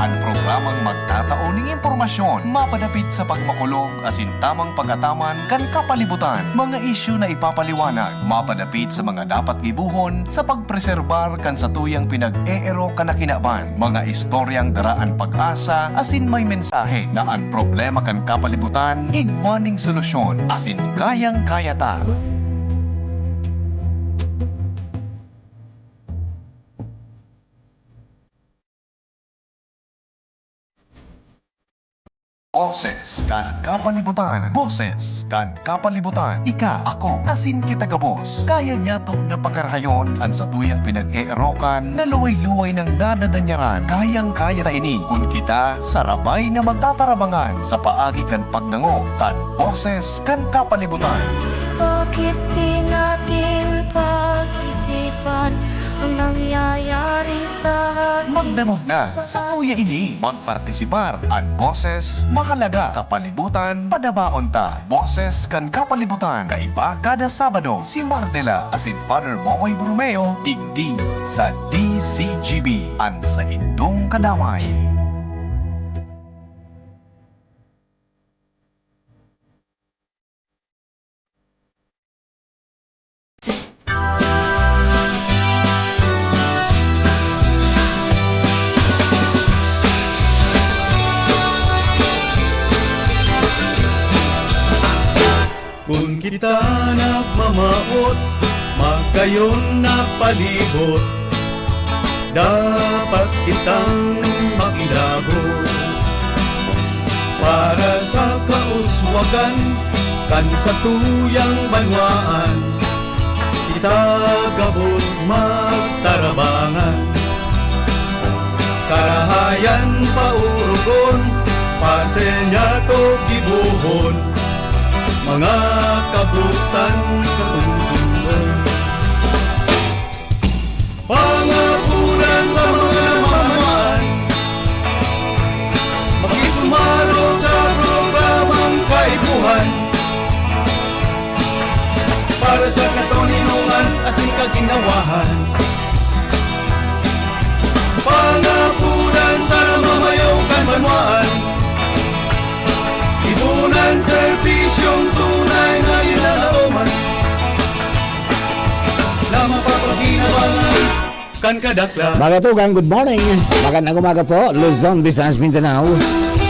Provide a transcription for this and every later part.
Ang programang magtatao ng impormasyon, mapadapit sa pagmakulog, asin tamang pagataman kan kapalibutan, mga isyu na ipapaliwanag, mapadapit sa mga dapat gibuhon sa pagpreserbar kan sa tuyang pinag-eero kanakinaban, mga istoryang daraan pag-asa, asin may mensahe na ang problema kan kapalibutan, igwaning solusyon, asin kayang-kaya ta. Boses kan kapalibutan. Boses kan kapalibutan. Ika, ako, asin kita gabos. Kaya niya to na pagkarayon ang sa tuyang pinag-eerokan na luway-luway ng nadadanyaran. Kayang-kaya na ini kung kita sarabay na magtatarabangan sa paagi kan pagnango kan boses kan kapalibutan. Bakit di natin pag-isipan ang nangyayari sa atin? Magdangog na sa tuya ini. Magpartisipar ang boses, mahalaga kapalibutan, padabaon ta. Boses kan kapalibutan. Kaiba kada Sabado, si Mardela asin Father Momoy Brumeo, digdig sa DCGB, ang sa indong kadamay. Kung kita nagmamaot, magkayon na palibot, dapat kitang makilabot. Para sa kauswagan, kan sa tuyang banwaan, kita gabos magtarabangan. Karahayan paurugon, pati niya to gibuhon, mga kabutan sa tungsundan. Pangapunan sa mga mamamaan, makisumaro sa programang kaibuhan, para sa katoninungan asin kaginawahan. Pangapunan sa mamayaw kan banwaan, ibunan serbisyong tunay na ilalauman, na mapapaginabangan kan kadakla. Mga tugang, good morning. Magandang umaga po, Luzon, Visayas, Mindanao.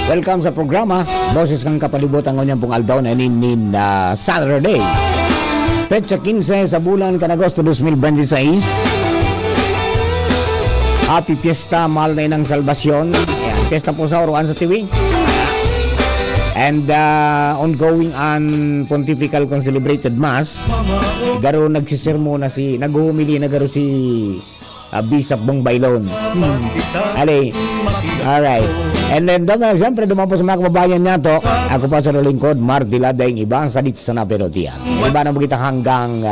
Welcome sa programa Boses kang Kapalibutan ngon pong aldaw na inin Saturday. Petsa 15 sa bulan kan Agosto 2026. Happy Fiesta, mahal na inang salvasyon. Ayan, fiesta po sa Oruan sa TV. And ongoing ang Pontifical Concelebrated Mass. Garo nagsisirmo na nag-humili na garo si Bishop Bong Bailon. Ali. Alright. And then siyempre dumapo sa mga kababayan niya to. Ako pa sa lingkod, Mardila dahil iba sa dito sa Naperotian. Iba na magkita hanggang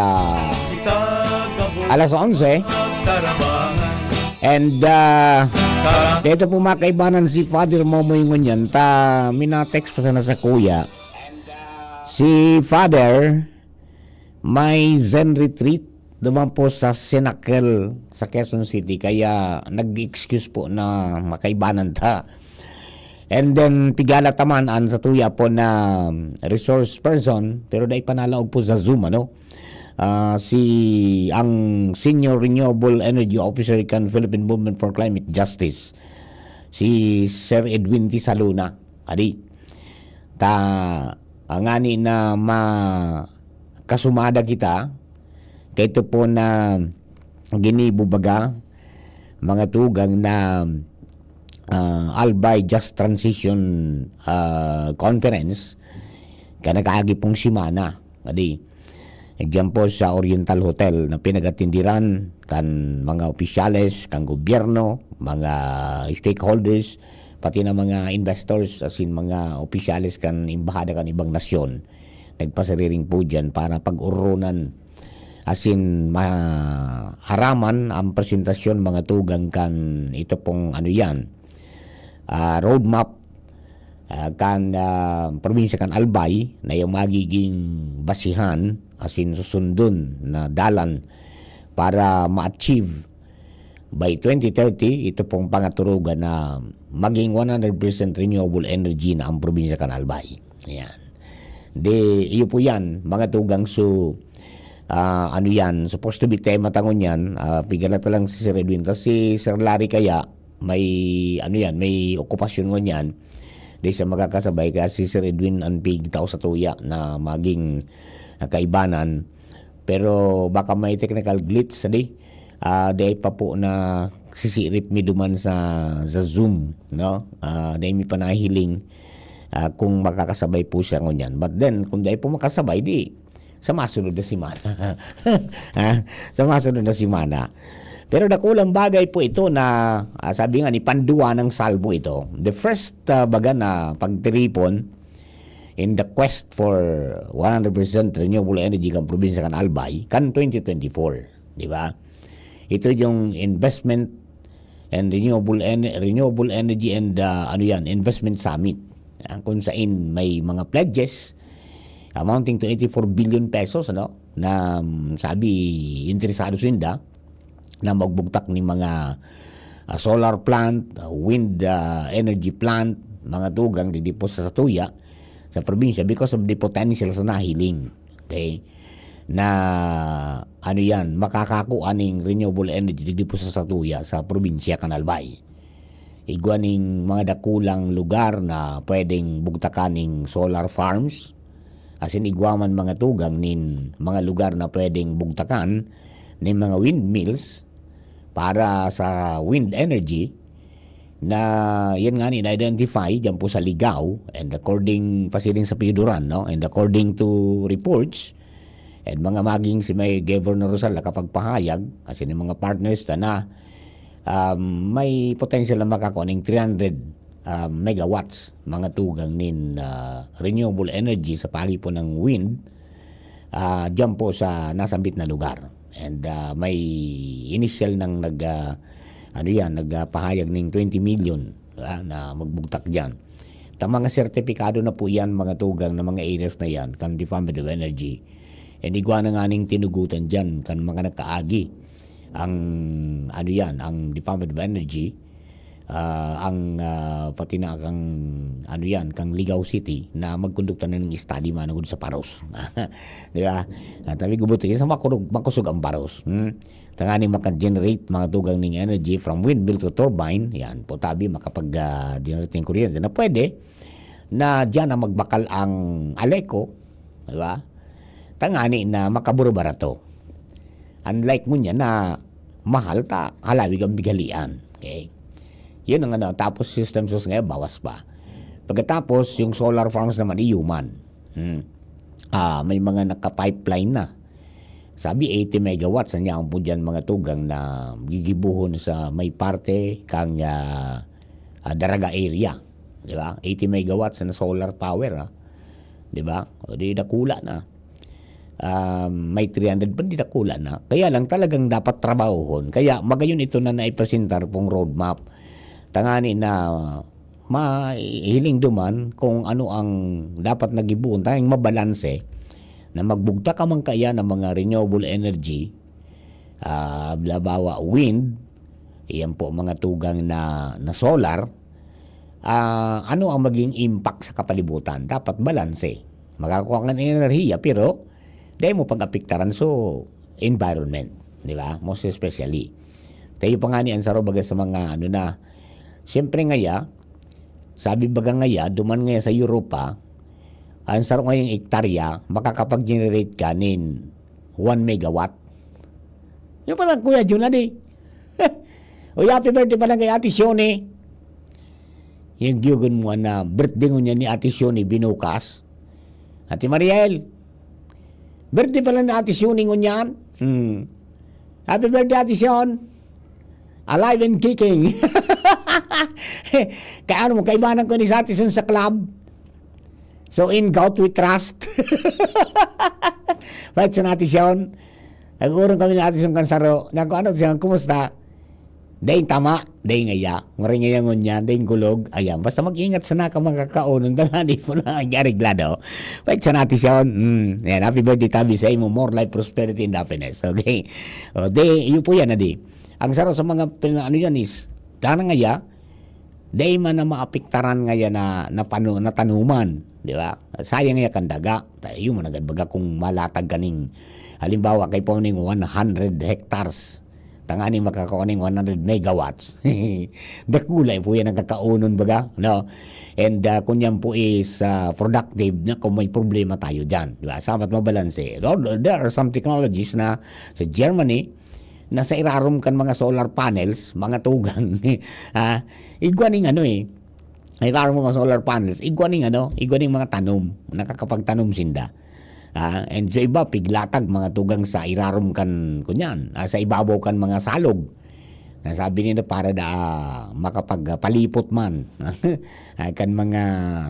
alas 11. And dito po mga kaibanan si Father Momoy ngunyan minatext pa sana sa kuya si Father may Zen retreat duman po sa Senakel sa Quezon City, kaya nag-excuse po na makaibanan ta. And then pigala tamaan sa tuya po na resource person, pero dahil panalaog po sa Zoom si ang Senior Renewable Energy Officer kan Philippine Movement for Climate Justice, si Sir Edwin T. Saluna. Adi angani na kasumada kita kayto po na ginibubaga mga tugang na Albay Just Transition Conference kana kaagi pong simana. Adi Diyan po sa Oriental Hotel na pinagatindiran kan mga opisyales, kan gobyerno, mga stakeholders, pati na mga investors, asin mga opisyales kan embahada kan ibang nasyon. Nagpasariring po dyan para pag-urunan asin maharaman ang presentasyon mga tugang kan ito pong roadmap kan probinsya kan Albay na yung magiging basihan asin susundon na dalan para ma-achieve by 2030, ito pong pangaturugan na maging 100% renewable energy na ang probinsya Canalbay. Ayan. Iyo po yan, mga tugang ano yan, supposed to be tema tangon yan, pigalata lang si Sir Edwin, kasi si Sir Larry kaya, may okupasyon ngon yan, di siya makakasabay, kasi si Sir Edwin ang pigtaw sa tuya na maging kaibanan, pero baka may technical glitch, dahil pa po na sisirit mi duman sa Zoom, no? Dahil mi panahiling kung makakasabay po siya ngunyan. But then, kung dahil po makasabay, di sa masunod na simana. Sa masunod na simana. Pero nakulang bagay po ito na sabi nga ni Pandua ng Salvo ito. The first baga na pagtiripon in the quest for 100% renewable energy kan probinsya kan Albay kan 2024, di ba? Ito yung investment and renewable energy and investment summit, kung saan may mga pledges amounting to 84 billion pesos na sabi interesado sinda na magbugtak ni mga solar plant, wind energy plant, mga tugang di po sa Satuya sa probinsya because of the potential sa nahiling. Okay? Na makakakuha ng renewable energy di po sa Satuya sa probinsya Canalbay. Igwa ning mga dakulang lugar na pwedeng bugtakan ng solar farms, as in igwaman mga tugang nin mga lugar na pwedeng bugtakan ng mga windmills para sa wind energy, na yan nga na-identify dyan po sa Ligao, and according pasiling sa Piduran, no? And according to reports and mga maging si may Governor Rosal nakapagpahayag kasi ng mga partners na may potential na makakuha ng 300 megawatts mga tugang nin renewable energy sa pagi po ng wind dyan po sa nasambit na lugar. And may initial nang nagpahayag ng 20 million na magbugtak dyan. Mga sertipikado na po yan mga tugang na mga areas na yan kan Department of Energy. And igwa na nga ning tinugutan dyan kan mga nagkaagi ang ang Department of Energy, pati na kang Ligao City na magkondukta na ng study managod sa Paros. Di ba? Tabi gubuti sa makusog ang Paros. Tangani maka-generate mga tugang ng energy from windmill to turbine. Yan po tabi makapag-generate ng kuryente na pwede na diyan na magbakal ang Aleco, di ba? Tangani na makaburo barato. Unlike mo niya na mahal halawig ang bigalian. Okay? Yun ang tapos system sus ngayon, bawas pa. Pagkatapos, yung solar farms naman, human. May mga naka-pipeline na. Sabi, 80 megawatts, niya ang po dyan mga tugang na gigibuhon sa may parte kang Daraga area. Di ba? 80 megawatts na solar power. Di ba? O di nakula na. May 300 pa di nakula na. Kaya lang talagang dapat trabahohon. Kaya magayon ito na naipresentar pong roadmap. Tangani na mahiling duman kung ano ang dapat nagibuon. Tanging mabalanse na magbugta ka man kaya ng mga renewable energy, blabawa wind, iyan po mga tugang na solar, ano ang maging impact sa kapalibutan? Dapat balanse. Makakuha ka ng enerhiya pero dahil mo pag-apiktaran so environment, di ba? Most especially. Tayo pa nga ni Ansaro baga sa mga siyempre ngaya, sabi baga ngaya, duman ngaya sa Europa, Ansaro ngayong ektarya, makakapag-generate ka nin 1 megawatt. Yung palang kuya Jun na di. O happy birthday palang kay Ate Sione. Yung gyugon mo na birthday niya ni Ate Sione binukas. Ate Mariel, birthday pala na Ate Sione ngunyan. Happy birthday Ate Sion. Alive and kicking. Kaya mo, kaibanan ko ni sa Ate Sion sa club. So in God we trust. Right sa Ate Sion. Nag-urong kami ni Ate Sion Kansaro. Sion, kumusta? Daing tama, daing ngaya. Maring ngaya ngunyan, daing gulog. Ayan, basta mag-ingat sa naka mga kakaon. Dangani po na ang ariglado. Right sa Ate Sion. Happy birthday tabi sa imo. More life, prosperity, and happiness. Okay? O, yun po yan na di. ang saro sa mga ano yan is, dana ngaya, day man na maapiktaran ngaya na tanuman, di ba? Sayang ngaya kan daga, tayo mo nagadbaga kung malatag kaning, halimbawa kay po ning 100 hectares, tangani makakakuning 100 megawatts. Dakulay po yan ang kakaunon baga, no? And kunyan po is productive na kung may problema tayo dyan. Diba? Sapat mabalanse. There are some technologies na sa Germany na sa irarom kan mga solar panels, mga tugang. Igwaning irarom mga solar panels, igwaning mga tanom, nakakapagtanom sinda. And sa iba, piglatag mga tugang sa irarom kan kunyan, sa ibabaw kan mga salog. Sabi nila para makapagpalipot man kan mga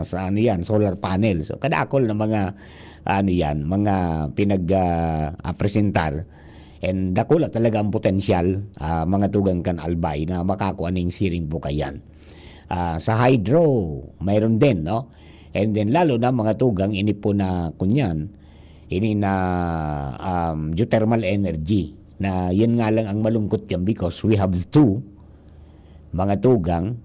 sa solar panels. So kadakol na mga mga presentar. And dakula talaga ang potensyal mga tugang kan albay na makakuha ning siring bukayan. Sa hydro, mayroon din, no? And then lalo na mga tugang ini po na kunyan, ini na geothermal energy. Na yan nga lang ang malungkot yan because we have two mga tugang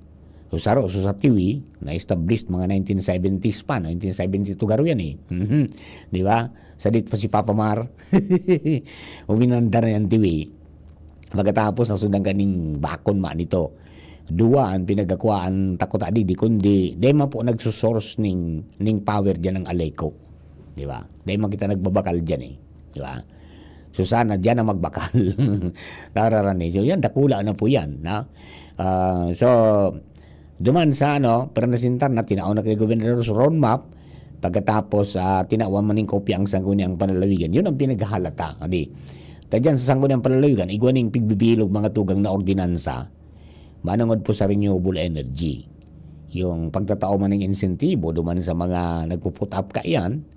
so sa tiwi na established mga 1970s pa, 1972 garo yan di ba? Sadit pa si Papa Mar uminanda na yan tiwi pagkatapos na sundang ganing bakon man ito duwa ang pinagakuhaan takot adi di kundi di man po nagsusource ning power dyan ng Aleco, di ba? Di man kita nagbabakal dyan di ba? So sana diyan na magbakal. Nararani. So yan, dakula na po yan. Na? So, duman sa pero nasintar na tinaon na kay Gobernador sa roadmap, pagkatapos tinawan maning kopya ang sangguniang panlalawigan. Yun ang pinaghahalata. Tadyan sa sangguniang panlalawigan, igwaning pigbibilog mga tugang na ordinansa, manangod po sa renewable energy. Yung pagtatao maning insentibo, duman sa mga nagpuput up ka yan,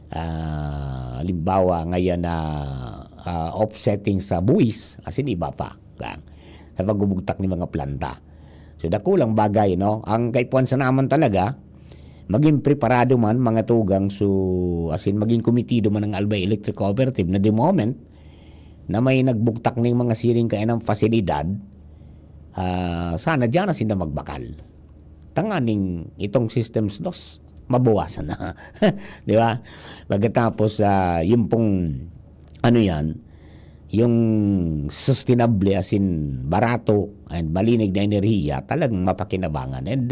halimbawa ngayon na offsetting sa buwis asin iba pa sa pagbubugtak ni mga planta. So dakulang bagay ang kaipuan sa naman talaga maging preparado man mga tugang asin maging komitido man ng Albay Electric Cooperative na the moment na may nagbugtak ng mga siring kaya ng fasilidad sana dyan na sila magbakal tanganing itong systems loss mabawasan na. Di ba? Pagkatapos yung pong yung sustainable as in barato and malinig na enerhiya talagang mapakinabangan and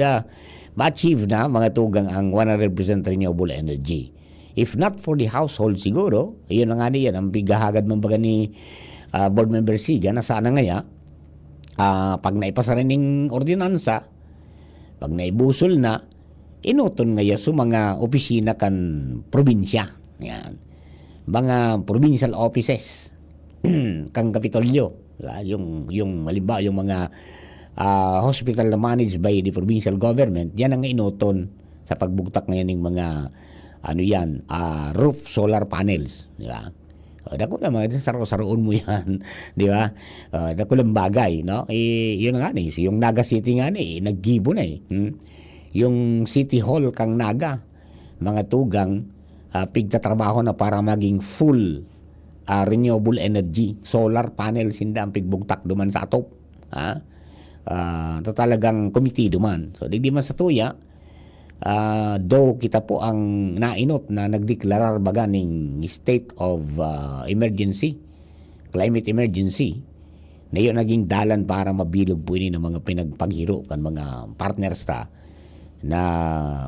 ma-achieve na mga tugang ang 100% renewable energy. If not for the household siguro, yun na nga niyan ang bigahagad ng baga ni board member Siga na sana ngaya pag naipasa rin ng ordinansa, pag naibusol na, inuton ngaya sa mga opisina kan probinsya. Yan. Mga provincial offices kang Kapitolyo. Yung malimba, yung mga hospital na managed by the provincial government, yan ang inuton sa pagbugtak ngayon ng mga roof solar panels. Di ba? Dako na mga saro-saroon mo yan. Di ba? Dako lang bagay. No? Yun nga yung Naga City nga naggibo na yung City Hall kang Naga, mga tugang pigtatrabaho na para maging full renewable energy, solar panel sinda ang pigbugtak duman sa atop. Talagang komitido man. So di man sa tuya, do kita po ang nainot na nagdeklarar baga ng state of emergency, climate emergency, na yun naging dalan para mabilog po ini ng mga pinagpaghiro kan mga partners na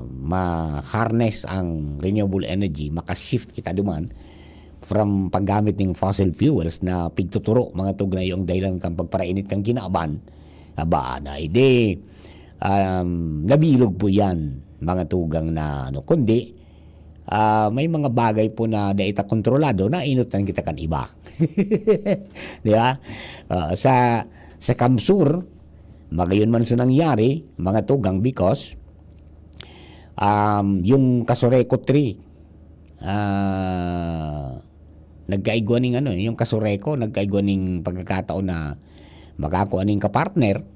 ma-harness ang renewable energy, makashift kita duman from paggamit ng fossil fuels na pigtuturo mga tugna yung dahilan kang pagparainit kang kinaaban nabilog po yan mga tugang na kundi may mga bagay po na daita kontrolado na inutan kita kan iba. Di ba? Sa Kamsur magayon man sa nangyari mga tugang because yung Kasureko tree nagkaigwa ning yung Kasureko nagkaigwa ning pagkakataon na makakuha ning kapartner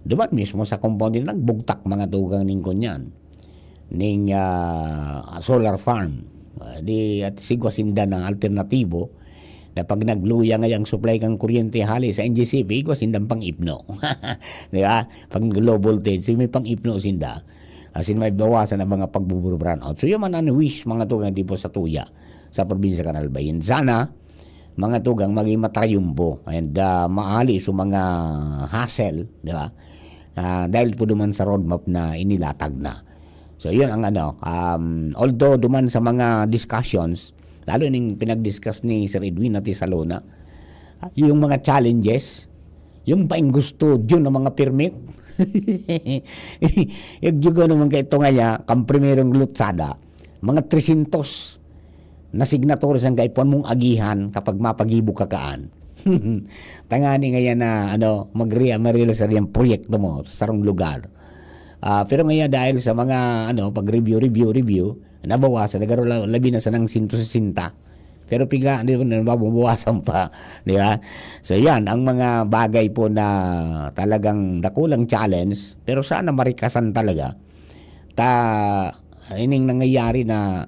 duman mismo sa compound din nagbugtak mga tugang ning kunyan ning solar farm at sigwasinda ng alternatibo na pag nagluya ngayang supply kang kuryente hali sa NGCP, ko sindang pang ipno. Di ba? Pag low voltage, may pang ipno sinda. Asin may bawasan ang mga pagbuburo brownout. So yung man wish mga tugang di po sa tuya sa probinsya Canalbayan. Sana mga tugang maging matayumbo and maali sa mga hassle, di ba? Dahil po duman sa roadmap na inilatag na. So yun ang although duman sa mga discussions, lalo ning pinag-discuss ni Sir Edwin at Salona, yung mga challenges, yung paing gusto dyan ng mga permit, yung juga naman kayo ito nga, kang primerong lutsada, mga 300 na signatories ang kaipon mong agihan kapag mapagibo kakaan. Tangani ngayon na mag-realize yung proyekto mo sa sarong lugar. Pero ngayon dahil sa mga pag-review, nabawasan, nagkaroon labi na sa ng 160. Pero pigla, di ba, nababawasan pa. Di ba? So yan, ang mga bagay po na talagang dakulang challenge, pero sana marikasan talaga. Ining nangyayari na,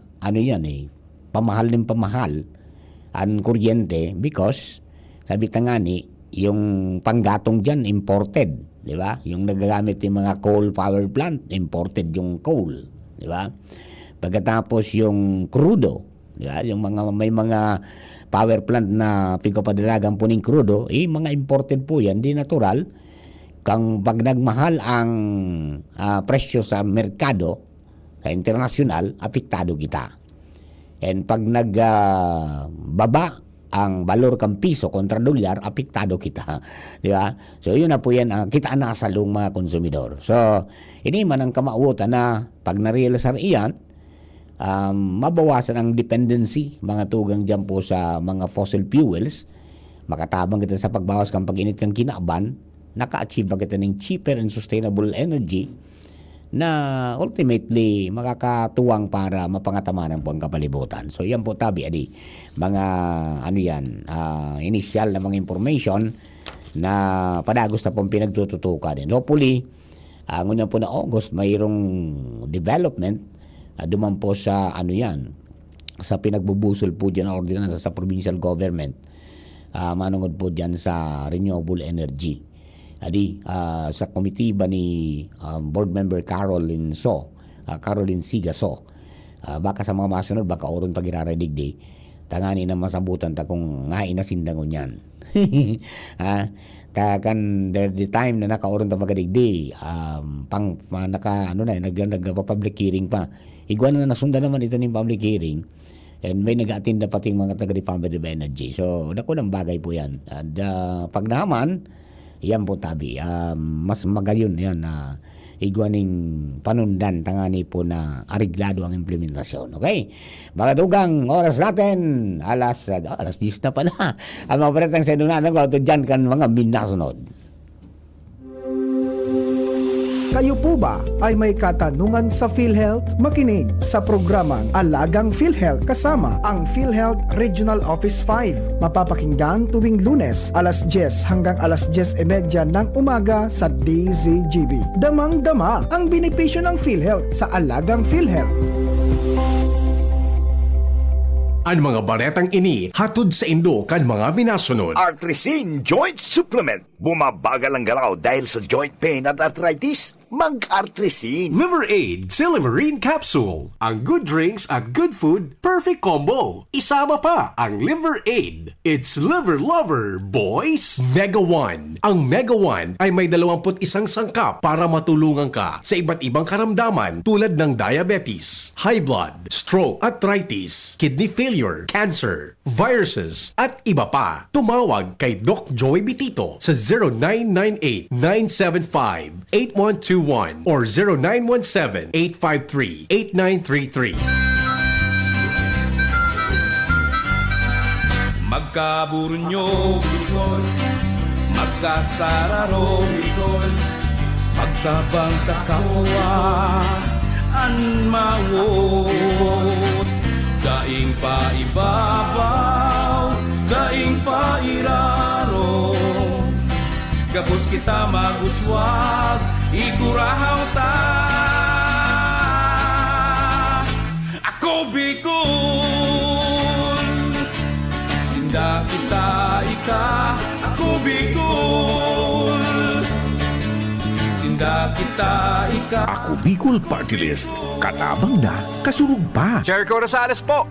pamahal ng pamahal ang kuryente because, sabi tangani, yung panggatong dyan, imported. Di ba? Yung nagagamit ng mga coal power plant, imported yung coal. Di ba? Pagkatapos yung crudo, yung may mga power plant na pigpapadalagan po ng crudo, mga imported po yan, di natural. Kang pag nagmahal ang presyo sa merkado, sa internasyonal, apektado kita. And pag nagbaba ang valor kang piso kontra dolyar, apektado kita. Di ba? So yun na po yan, kita na sa lung mga konsumidor. So, ini man ang kamauotan na pag narealisar iyan, mabawasan ang dependency mga tugang dyan po sa mga fossil fuels, makatabang kita sa pagbawas kang pag-init kang kinaban, naka-achieve ba kita ng cheaper and sustainable energy na ultimately makakatuwang para mapangatamaan po ang kapalibutan. So yan po tabi, mga initial na mga information na padagos na pong pinagtututukan. And hopefully, ngunyan po na August, mayroong development duman po sa sa pinagbubusol po dyan na ordinansa sa provincial government, manungod po dyan sa renewable energy. Sa komitiba ni board member Caroline Sigaso, baka sa mga masunod, baka oron tagiraradigdi, tangani na masabutan ta kung ngain na sindangon yan. The time na nakaoron ta magadigdi, nagpa-public hearing pa. Igwan na nasundan naman ito ng public hearing, and may nag-attend na pating mga taga-Department of Energy. So, dako ng bagay po yan. And pag naman, yan po tabi, mas magayon yan na igwaning panundan tangani po na ariglado ang implementasyon. Okay? Mga dugang oras natin, alas 10 na pala. Ang mga paratang sa inunan, ito dyan kan mga minasunod. Kayo po ba ay may katanungan sa PhilHealth? Makinig sa programang Alagang PhilHealth kasama ang PhilHealth Regional Office 5. Mapapakinggan tuwing Lunes alas 10 hanggang alas 10:30 ng umaga sa DZGB. Damang-dama ang benepisyo ng PhilHealth sa Alagang PhilHealth. Ang mga baretang ini hatod sa Indo kan mga minasunod. Artrisin Joint Supplement. Bumabagal ang galaw dahil sa joint pain at arthritis. Mag-Artrisin. Liver Aid Silimarine Capsule. Ang good drinks at good food, perfect combo. Isama pa ang Liver Aid. It's liver lover, boys. Mega One. Ang Mega One ay may 21 sangkap para matulungan ka sa iba't ibang karamdaman tulad ng diabetes, high blood, stroke, arthritis, kidney failure, cancer, viruses, at iba pa. Tumawag kay Doc Joey Bitito sa 0998-975-8121 or 0917-853-8933. Magkaburunyo, Bicol. Magkasararo, Bicol. Magtabang sa kapwa, anmawot. Daing pa ibabaw, daing pa iraro. Gabos kita maguswag, igurahaw ta. Ako Bicol, sinda kita, ikaw. Ako Bicol Party List. Katabang na, kasurug pa. Jericho Rosales po.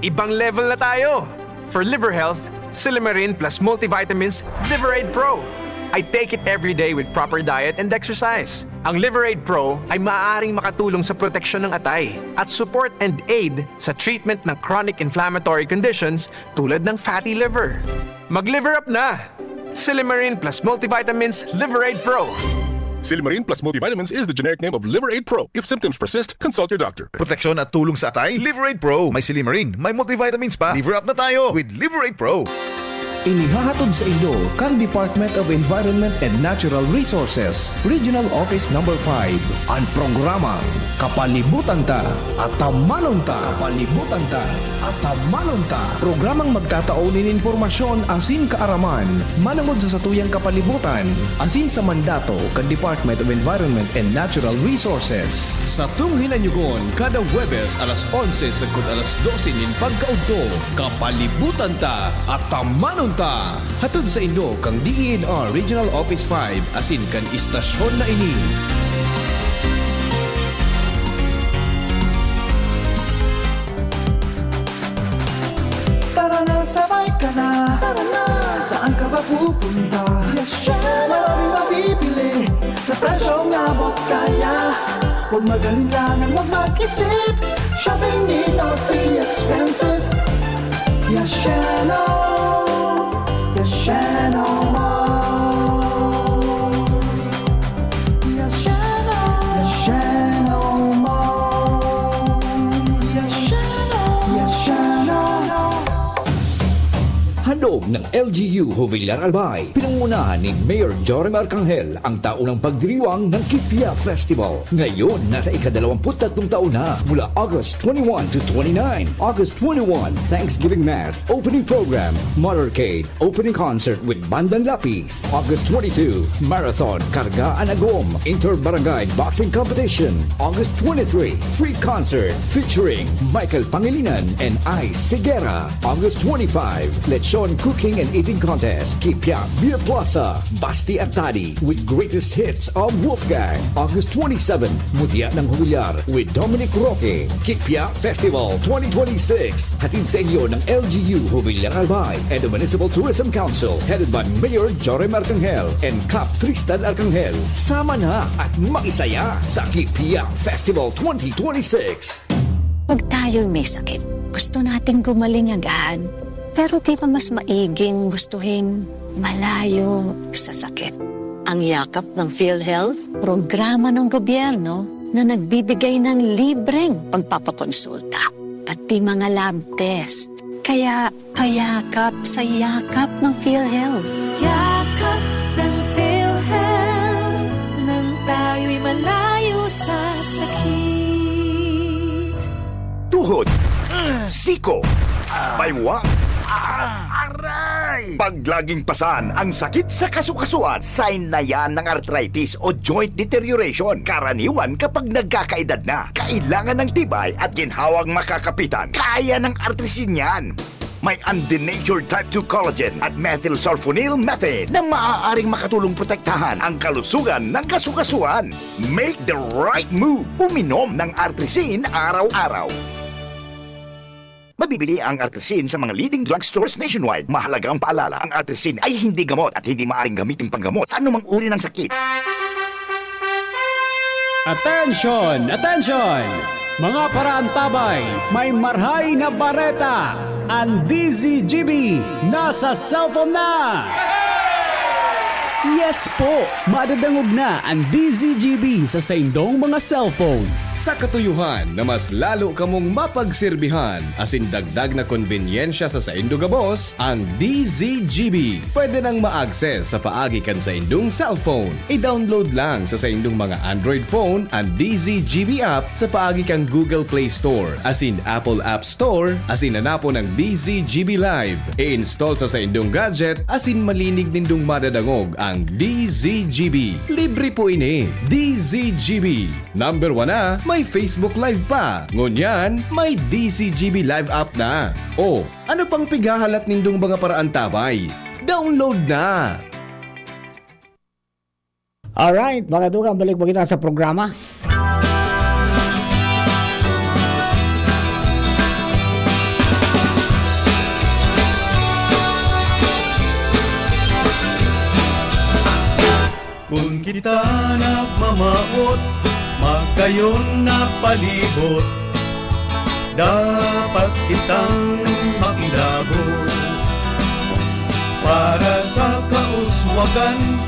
Ibang level na tayo. For liver health, Silimarin plus multivitamins Liveraid Pro. I take it every day with proper diet and exercise. Ang Liveraid Pro ay maaaring makatulong sa proteksyon ng atay at support and aid sa treatment ng chronic inflammatory conditions tulad ng fatty liver. Mag-liver up na! Silimarin plus multivitamins Liveraid Pro. Silimarin plus multivitamins is the generic name of Liveraid Pro. If symptoms persist, consult your doctor. Proteksyon at tulong sa atay, Liveraid Pro. May Silimarin, may multivitamins pa. Liver up na tayo with Liveraid Pro. Inihahatod sa inyo kang Department of Environment and Natural Resources, Regional Office No. 5, ang programang Kapalibutan Ta at Tamanon Ta. Kapalibutan Ta at Tamanon Ta. Programang magtataon ng impormasyon asin kaaraman, manangod sa satuyang kapalibutan, asin sa mandato kang Department of Environment and Natural Resources. Sa tunghinanyugon, kada Huwebes alas 11 sagkod alas 12 nin pagkaudto, Kapalibutan Ta at Tamanon Ta. Hatod sa inyo kang DENR Regional Office 5 asin kan istasyon na ini. Tara na, sabay ka na. Tara na, saan ka ba pupunta? Maraming mabibili sa presyong abot kaya. Huwag magalinlangan, huwag mag-isip. Shopping need not be expensive. Yasheno, Yasheno Mall. Yasheno, Yasheno Mall. Yasheno, Yasheno. Handog ng LGU Jovillar Albay, pinangunahan ni Mayor Joram Arcangel ang taunang pagdiriwang ng Kipia Festival. Ngayon, nasa ika-23 taon na mula August 21 to 29. August 21, Thanksgiving Mass, Opening Program, Motorcade, Opening Concert with Bandan Lapis. August 22, Marathon, Karga Anagom, Inter-Barangay Boxing Competition. August 23, Free Concert featuring Michael Pangilinan and Ice Sigera. August 25, Lechon Cooking and Eating Contest, Kipia Beer Plaza, Basti Artadi with greatest hits of Wolfgang. August 27, Mutya ng Jovillar with Dominic Roque, Kipia Festival 2026. Hatid sa inyo ng LGU Jovillar Albay and the Municipal Tourism Council headed by Mayor Joram Arcangel and Cap Tristan Arcangel. Sama na at makisaya sa Kipia Festival 2026. Pag tayo'y may sakit, gusto nating gumaling agad. Pero di ba mas maiging gustuhin malayo sa sakit? Ang yakap ng PhilHealth, programa ng gobyerno na nagbibigay ng libreng pagpapakonsulta, pati mga lab test. Kaya payakap sa yakap ng PhilHealth. Yakap ng PhilHealth nang tayo'y malayo sa sakit. Tuhod, siko, baywang, aray! Pag laging pasan ang sakit sa kasukasuan, sign na yan ng arthritis o joint deterioration. Karaniwan kapag nagkakaedad na, kailangan ng tibay at ginhawang makakapitan. Kaya ng artrisin yan. May undenatured type 2 collagen at methylsulfonyl methane na maaaring makatulong protektahan ang kalusugan ng kasukasuan. Make the right move. Uminom ng artrisin araw-araw. Mabibili ang artrisin sa mga leading drugstores nationwide. Mahalaga ang paalala, ang artrisin ay hindi gamot at hindi maaaring gamitin panggamot sa anumang uri ng sakit. Attention! Attention! Mga paraantabay, may marhay na bareta! Ang DZGB nasa cellphone na! Yes po! Madadangog na ang DZGB sa saindong mga cellphone. Sa katuyuhan na mas lalo kamong mapagsilbihan asin dagdag na konbinyensya sa saindo gabos, ang DZGB pwede nang ma-access sa paagi kan sa indong cellphone. I-download lang sa saindong mga Android phone ang DZGB app sa paagi kang Google Play Store asin Apple App Store asin hanapo ng DZGB Live. I-install sa saindong gadget asin malinig nindong madadangog ang DZGB. Libre po ini. DZGB. Number 1 na, may Facebook Live pa. Ngunyan, may DZGB Live app na. O, ano pang pigahalat nindong mga paraantabay? Download na! Alright, mga tugang, balik po kita sa programa. Kung kita nagmamaot, magkayon na palibot, dapat kitang makilabot. Para sa kauswagan,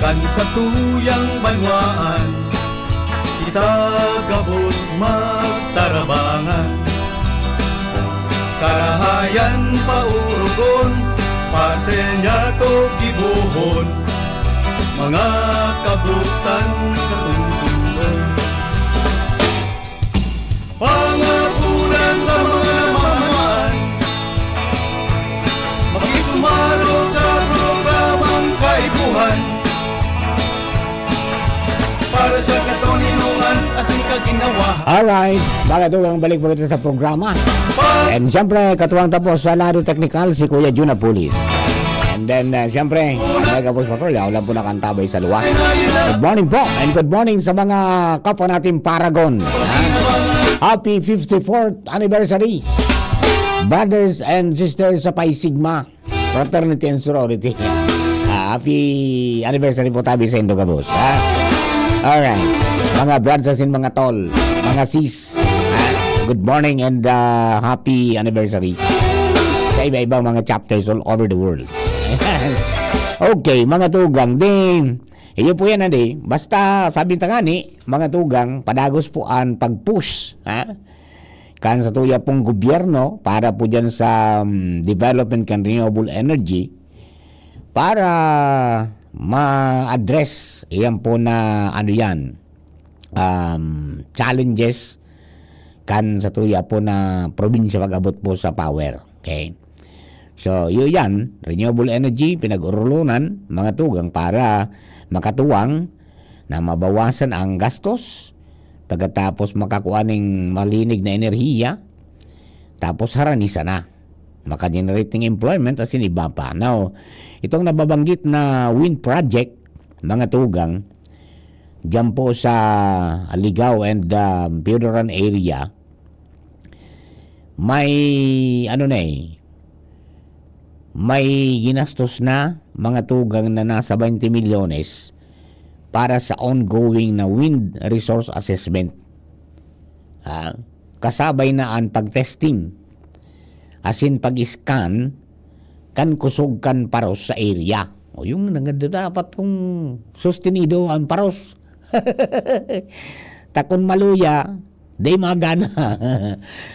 kan sa tuyang banwaan, kita gabos magtarabangan. Karahayan paurugon, parte niya to gibuhon, mga kabutan sa tungsungon. Pangapunan sa mga mamahan, makisumaro sa programang kaibuhan. Para sa katoninungan, asing kaginawa. Alright, mga tugang, balik po kita sa programa. And siyempre, katuwang tapos sa lado technical, si Kuya Juna Pulis. And then, siyempre, ang Mega Boss Patrol, ako lang po nakantabay sa luwas. Good morning po, and good morning sa mga kapwa natin Paragon. Happy 54th anniversary, brothers and sisters sa Pi Sigma, fraternity and sorority. Happy anniversary po tabi sa Indogabos. Alright, mga brothers and mga tol, mga sis, good morning and happy anniversary sa iba-ibang mga chapters all over the world. Okay, mga tugang, din iyo po yan, basta sabi tangani, mga tugang, padagos po ang pag-push kan sa tuya pong gobyerno para po dyan sa development kan renewable energy para ma-address yan po na challenges kan sa tuya po na probinsya pag-abot po sa power. Okay? So, yun yan, renewable energy, pinag-urulunan, mga tugang, para makatuwang na mabawasan ang gastos, pagkatapos makakuha ng malinig na enerhiya, tapos haranisa na, maka-generating employment, as in iba pa. Now, itong nababanggit na wind project, mga tugang, dyan po sa Aligaw and Piodoran area, may, may ginastos na mga tugang na nasa 20 milyones para sa ongoing na wind resource assessment. Kasabay na ang pag-testing, as in pag-scan, kan kusog kan paros sa area. O yung dapat kung sustenido ang paros. Takon maluya, day magana.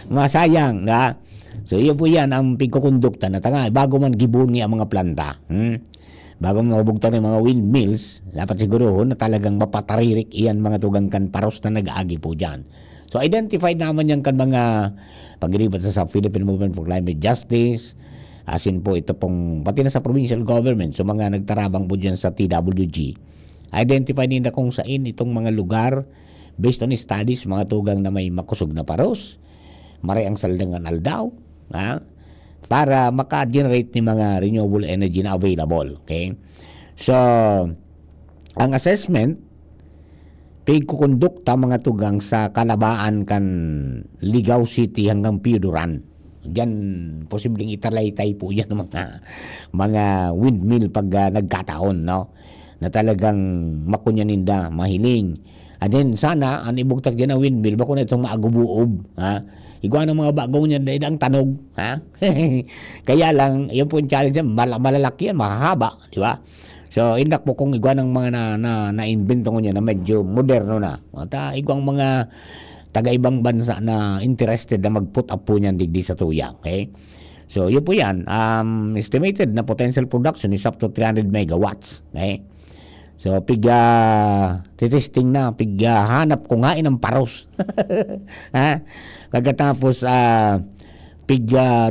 Masayang, na. So, iyo po yan ang pagkukondukta na tanga. Bago man gibungi ang mga planta, bago mabugtan ng mga windmills, dapat sigurohon na talagang mapataririk iyan mga tugang kan paros na nag-aagi po dyan. So, identified naman yan kan mga pag-iribat sa Philippine Movement for Climate Justice, asin po ito pong, pati na sa provincial government, so mga nagtarabang po dyan sa TWG, identified nila kung saan itong mga lugar, based on studies, mga tugang na may makusog na paros, maray ang saldangan aldaw, para maka-generate ni mga renewable energy na available. Okay? So, ang assessment, pagkukondukta mga tugang sa Kalabaan kan Ligaw City hanggang Piodoran. Diyan, posibleng italaytay po yan mga windmill pag nagkataon, no? Na talagang makunyaninda, mahiling. And then, sana, ang ibugtak dyan na windmill, bako na itong maagubuob, Iguan ng mga bagong niya dahil ang tanog, Kaya lang, yun po yung challenge, malalaki yan, mahahaba, di ba? So, indak po kung iguan ng mga na-invento ko niya na medyo moderno na. At iguang mga taga-ibang bansa na interested na mag-put up po niyan digdi sa tuya, okay? So, yun po yan. Estimated na potential production is up to 300 megawatts, okay? So, titesting na, hanap ko nga ng paros. Pagkatapos,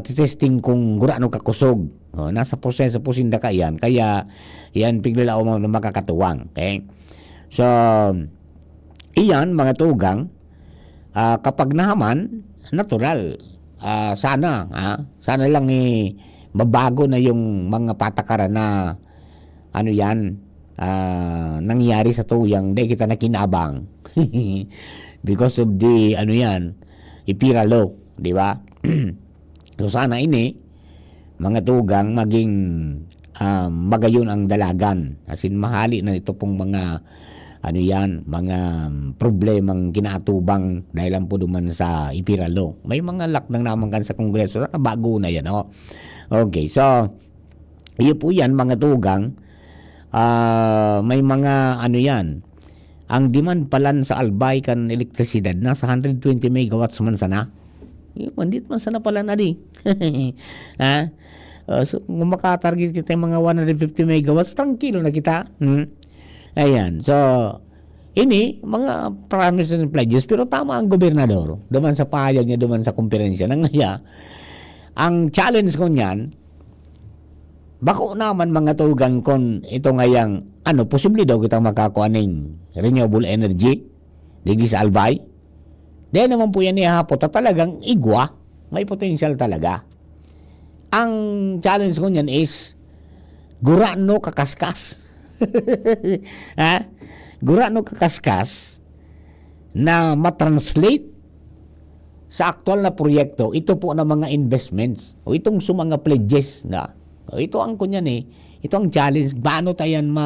titesting kung gurano kakusog. Nasa proseso po sinda ka yan. Kaya, yan, piglala o makakatuwang. Okay? So, iyan, mga tugang, kapag naman, natural, sana lang mabago na yung mga patakaran na, nangyari sa tuyang di kita nakinabang because of the IPIRA law, di ba? So sana ini mga tugang maging magayon ang dalagan, as in mahali na ito pong mga mga problemang kinatubang dahil lang po duman sa IPIRA law. May mga lakdang naman kan sa Kongreso, bago na yan. Okay, so iyo po yan mga tugang. May mga ang demand palan sa Albay kan elektrisidad nasa 120 megawatts man sana. Mandit man sana pala na di. So kung makatarget kita yung mga 150 megawatts, tranquilo na kita. Ayan. So ini mga promises and pledges, pero tama ang gobernador duman sa pahayag niya duman sa konferensya nang ngaya. Ang challenge ko niyan, bako naman mga tugang kon ito ngayang posible daw kitang makakuha ng renewable energy digdi sa Albay. Dahil naman po yan ihapot at talagang igwa, may potential talaga. Ang challenge ko niyan is gurano kakaskas. Gurano kakaskas na matranslate sa aktual na proyekto ito po na mga investments o itong mga pledges na ito ang kunyan ito ang challenge, paano tayan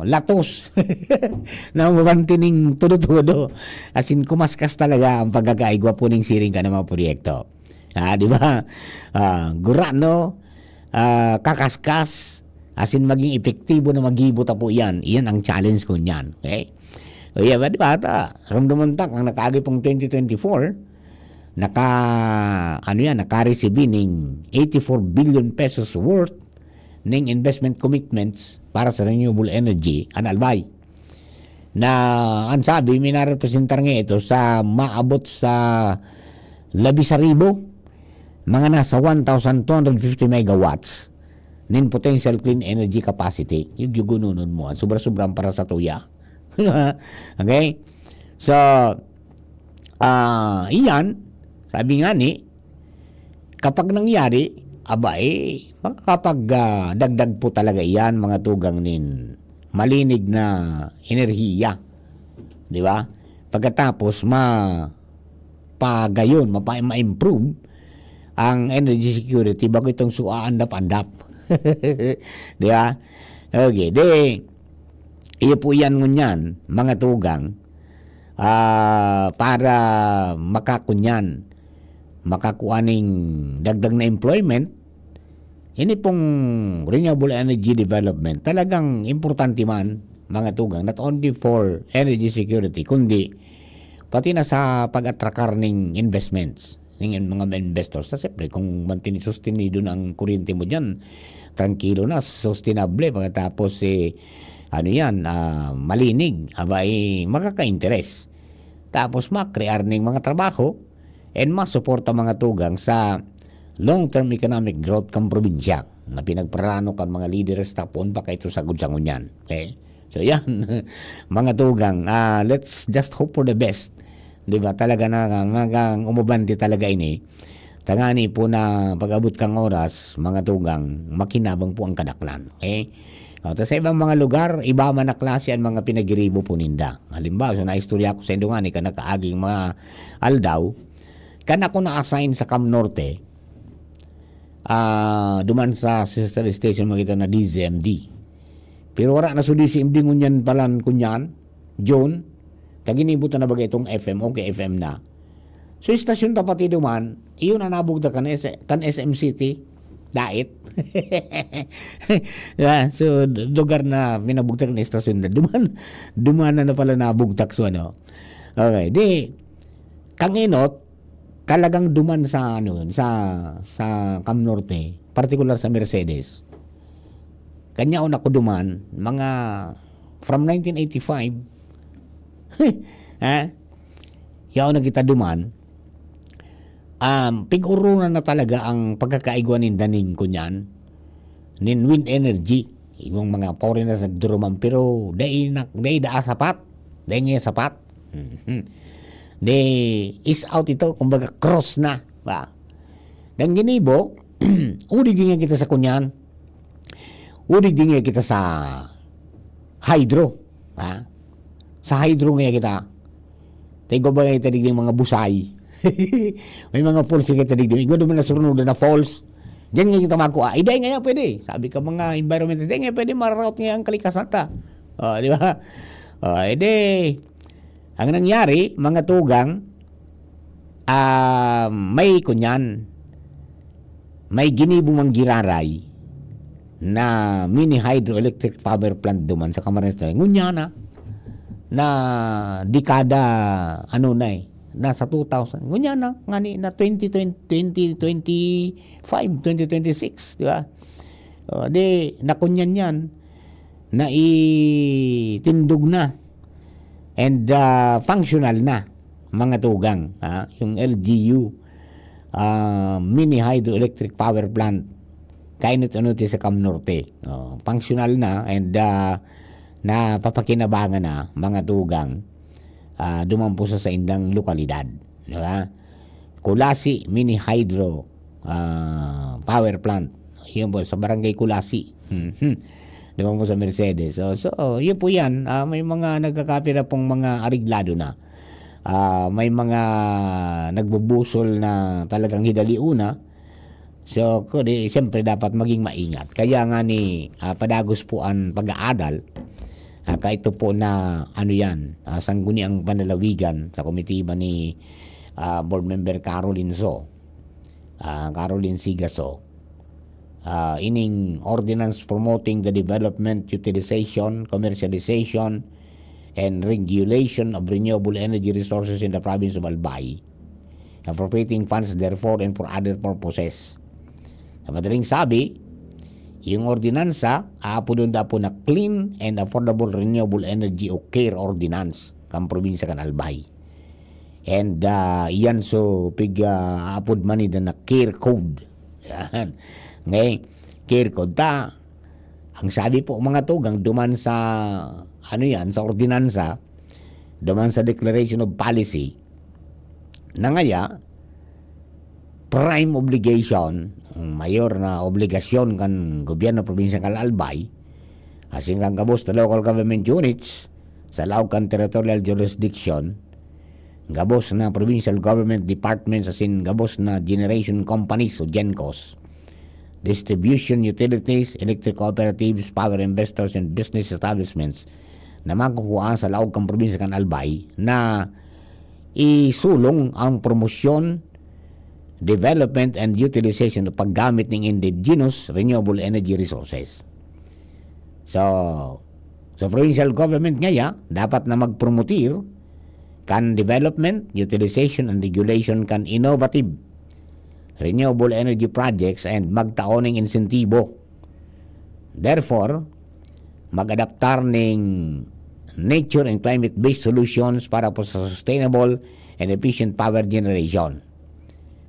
latos na mabantining todo-todo, as in kumaskas talaga ang pagkakaigwa po ng siring ka ng mga proyekto, di ba? Gurano kakaskas, as in maging epektibo na magibot po yan ang challenge ko niyan. Okay? O di ba? Ramdamantak ang nakaagi pong 2024 naka-receive ng 84 billion pesos worth ng investment commitments para sa renewable energy ang Albay. Na ang sabi, may narepresentar nga ito sa maabot sa 11,000 mga nasa 1,250 megawatts ng potential clean energy capacity. Yung gununon mo. Sobra-sobrang para sa tuya. Okay? So, iyan, sabi nga kapag nangyari, makakapag-dagdag po talaga iyan mga tugang nin malinig na enerhiya. Di ba? Pagkatapos ma-improve ang energy security bago itong suaandap-andap. Di ba? Okay. Iyo po yan ngunyan, mga tugang, para makakuha ng dagdag na employment. Ini pong renewable energy development talagang importante man mga tugang, not only for energy security kundi pati na sa pag-atrakar ng investments ng mga investors. Siyempre kung sustenido na ang kuryente mo dyan, tranquilo na, sustainable, pagkatapos malinig, makaka-interest. Tapos makrear ng mga trabaho and masuporta mga tugang sa long-term economic growth kang probinsya na pinagparano kan mga leaders tapon pa ito sa gudsangon yan. Okay? So yan, mga tugang, let's just hope for the best. Diba? Talaga nagang umubandi talaga ini. Tangani po na pag-abot kang oras, mga tugang, makinabang po ang kadaklan. Okay? Tapos sa ibang mga lugar, iba man na klase ang mga pinagiribo po ninda. Halimbawa, so naistorya ko sa Indungani, ka nakaaging mga aldaw, kan ako na-assign sa Cam Norte, duman sa sister station makita na DZMD. Pero wala na so DZMD ngunyan palan kunyan, John, taginibutan na bagay itong FM, okay FM na. So istasyon tapati duman, iyon na nabugda kan SM City, dait. So lugar na pinabugtak na istasyon na duman na pala nabugtak so ano. Okay, di kanginot talagang duman sa sa Cam Norte, particular sa Mercedes. Kanya una ko duman mga from 1985. Yaw na kita duman. Pig-urunan na talaga ang pagkakaigwa ng daning kunyan nin wind energy. Yung mga foreigners nagduruman pero day sapat. Day nga sapat. Is out ito, kumbaga cross na. Ba? Dan ginibo, uli din kita sa kunyan. udig din nga kita sa hydro. Ha? Sa hydro nga kita. Tayo ba nga itadig ng mga busay? May mga falls nga itadig din. Ikaw naman na sunod na falls. Diyan nga kita makuha. Ay, dahil nga pwede. Sabi ka mga environment, dahil nga pwede mararout nga ang kalikasan ta. Di ba? Ede, ang nangyari, mga tugang, may kunyan, may ginibong mang giraray na mini hydroelectric power plant duman sa Camarines Norte. Ngunya na dekada nasa 2000. Ngunya na 2025, 2026, di ba? Di nakunyan yan na itindog na and functional na mga tugang, yung LGU mini hydroelectric power plant kainot-unot sa Cam Norte. Functional na and napapakinabangan na mga tugang dumampo sa indang lokalidad. Diba? Kulasi mini hydro power plant. Yun po sa barangay Kulasi. Dumampo sa Mercedes. So yun po yan. May mga nagkakapi na pong mga ariglado na. May mga nagbubusol na talagang hidaliuna. So, siyempre dapat maging maingat. Kaya nga padagos po ang pag-aadal. Ito po na sangguni ang panalawigan sa komitiba ni board member Caroline Sigaso. Ining ordinance promoting the development, utilization, commercialization, and regulation of renewable energy resources in the province of Albay, appropriating funds therefore and for other purposes. Sa madaling sabi, yung ordinansa doon po na Clean and Affordable Renewable Energy o CARE Ordinance kang probinsya kan Albay. And iyan so apod man na CARE Code. Yan. Ngayon, CARE Code ang sabi po mga tugang duman sa sa ordinansa, duman sa Declaration of Policy na ngaya prime obligation, mayor na obligasyon kan gobyerno probinsya kan Albay asing kang gabos na local government units sa laog kan territorial jurisdiction, gabos na provincial government departments asin gabos na generation companies o GENCOs, distribution utilities, electric cooperatives, power investors, and business establishments na makukuha sa laog kang probinsya kan Albay na isulong ang promosyon, development, and utilization o paggamit ng indigenous renewable energy resources. So provincial government ngaya dapat na magpromotir kan development, utilization, and regulation kan innovative renewable energy projects and magtaoning insentibo. Therefore, mag-adaptar ng nature and climate-based solutions para po sa sustainable and efficient power generation.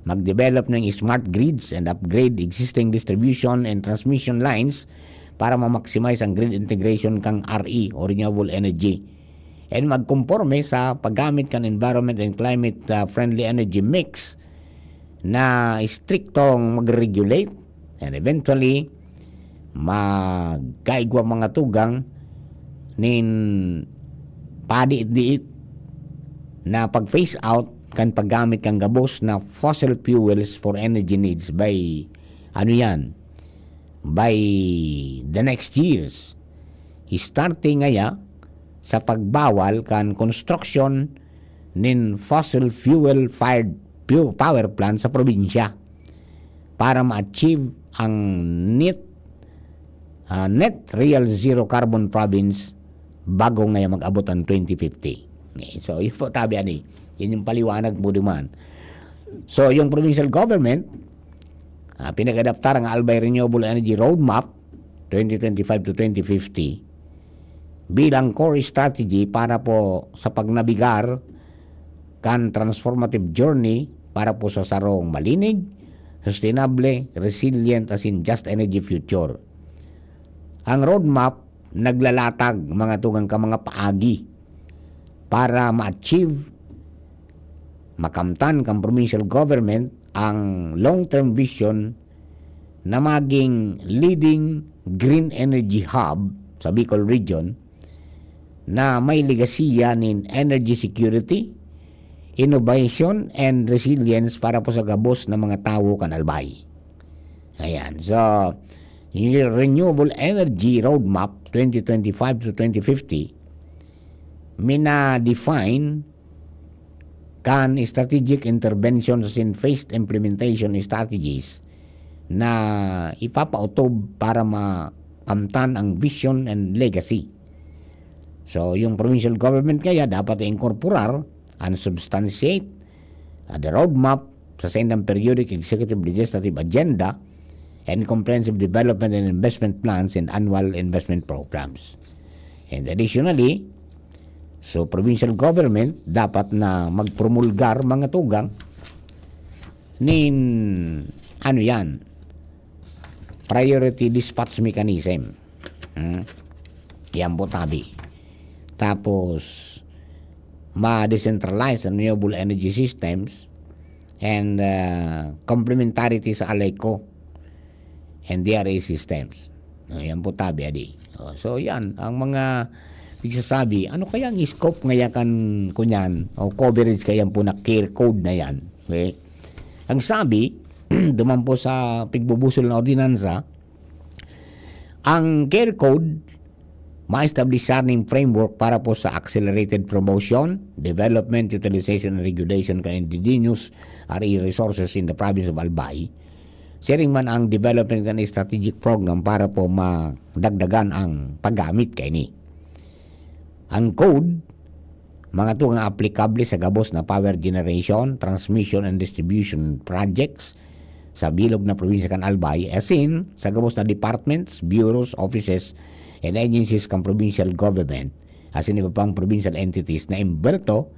Mag-develop ng smart grids and upgrade existing distribution and transmission lines para ma-maximize ang grid integration kang RE o renewable energy. And magkonforme sa paggamit kan environment and climate-friendly energy mix na striktong mag-regulate and eventually magkaigwa mga tugang nin padiit-diit na pag-phase out kan paggamit kang gabos na fossil fuels for energy needs by by the next years. Starting ngaya sa pagbawal kan construction nin fossil fuel fired power plant sa probinsya para ma-achieve ang net real zero carbon province bago ngayon mag-abot ang 2050. Okay, so yun po tabi yun yung paliwanag mo duman. So yung provincial government pinag-adaptar ang Albay Renewable Energy Roadmap 2025 to 2050 bilang core strategy para po sa pagnabigar kan transformative journey para po sa sarong malinig, sustainable, resilient as in just energy future. Ang roadmap naglalatag mga tugang ka mga paagi para ma-achieve makamtan kang provincial government ang long-term vision na maging leading green energy hub sa Bicol Region na may legasiya nin energy security, innovation, and resilience para po sa gabos ng mga tao kan Albay. Ayan. So, yung Renewable Energy Roadmap 2025 to 2050 mina-define kan strategic interventions in phased implementation strategies na ipapautob para makamtan ang vision and legacy. So, yung provincial government kaya dapat incorporar and substantiate the roadmap sa sendang periodic executive legislative agenda and comprehensive development and investment plans and annual investment programs. And additionally, so provincial government dapat na magpromulgar mga tugang nin priority dispatch mechanism. Yan po tabi. Tapos ma-decentralize ang renewable energy systems and complementarity sa ALECO and DRA systems. Yan po tabi, adi. So yan ang mga sabi, ano kaya ang scope ngaya kan kunyan o coverage kaya po na care code na yan. Okay? Ang sabi, duman po sa pigbubusol na ordinansa, ang care code ma-establishar ng framework para po sa accelerated promotion, development, utilization, and regulation ng indigenous RE resources in the province of Albay. Sharing man ang development ng strategic program para po madagdagan ang paggamit kay ni. Ang code, mga ito nga applicable sa gabos na power generation, transmission, and distribution projects sa bilog na probinsya kan Albay, as in sa gabos na departments, bureaus, offices, and agencies kan provincial government, as in iba pang provincial entities na imberto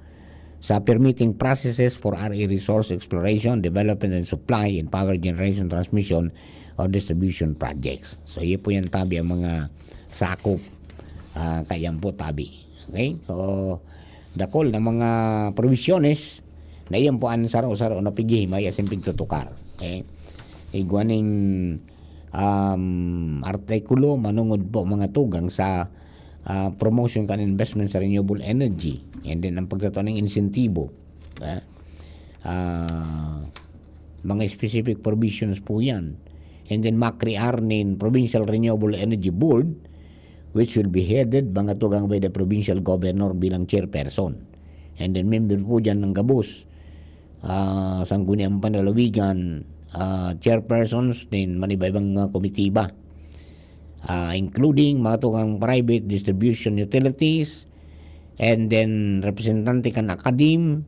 sa permitting processes for RE resource exploration, development, and supply in power generation, transmission, or distribution projects. So, iyan po yan tabi ang mga sakop kayan po tabi. Okay? So, dakol na mga provisiones na iyan po ang saro-saro na pigihimay asin pigtutukar. Okay? Iguaning artikulo manungod po mga tugang sa promotion kan investment sa renewable energy and then ang pagtataon ng insentibo. Mga specific provisions po yan. And then makrear nin Provincial Renewable Energy Board which will be headed mga tugang by the provincial governor bilang chairperson. And then member po dyan ng gabos sangguniang panalawigan chairpersons din manibaybang mga komitiba. Including mga tukang private distribution utilities and then representante kan academe,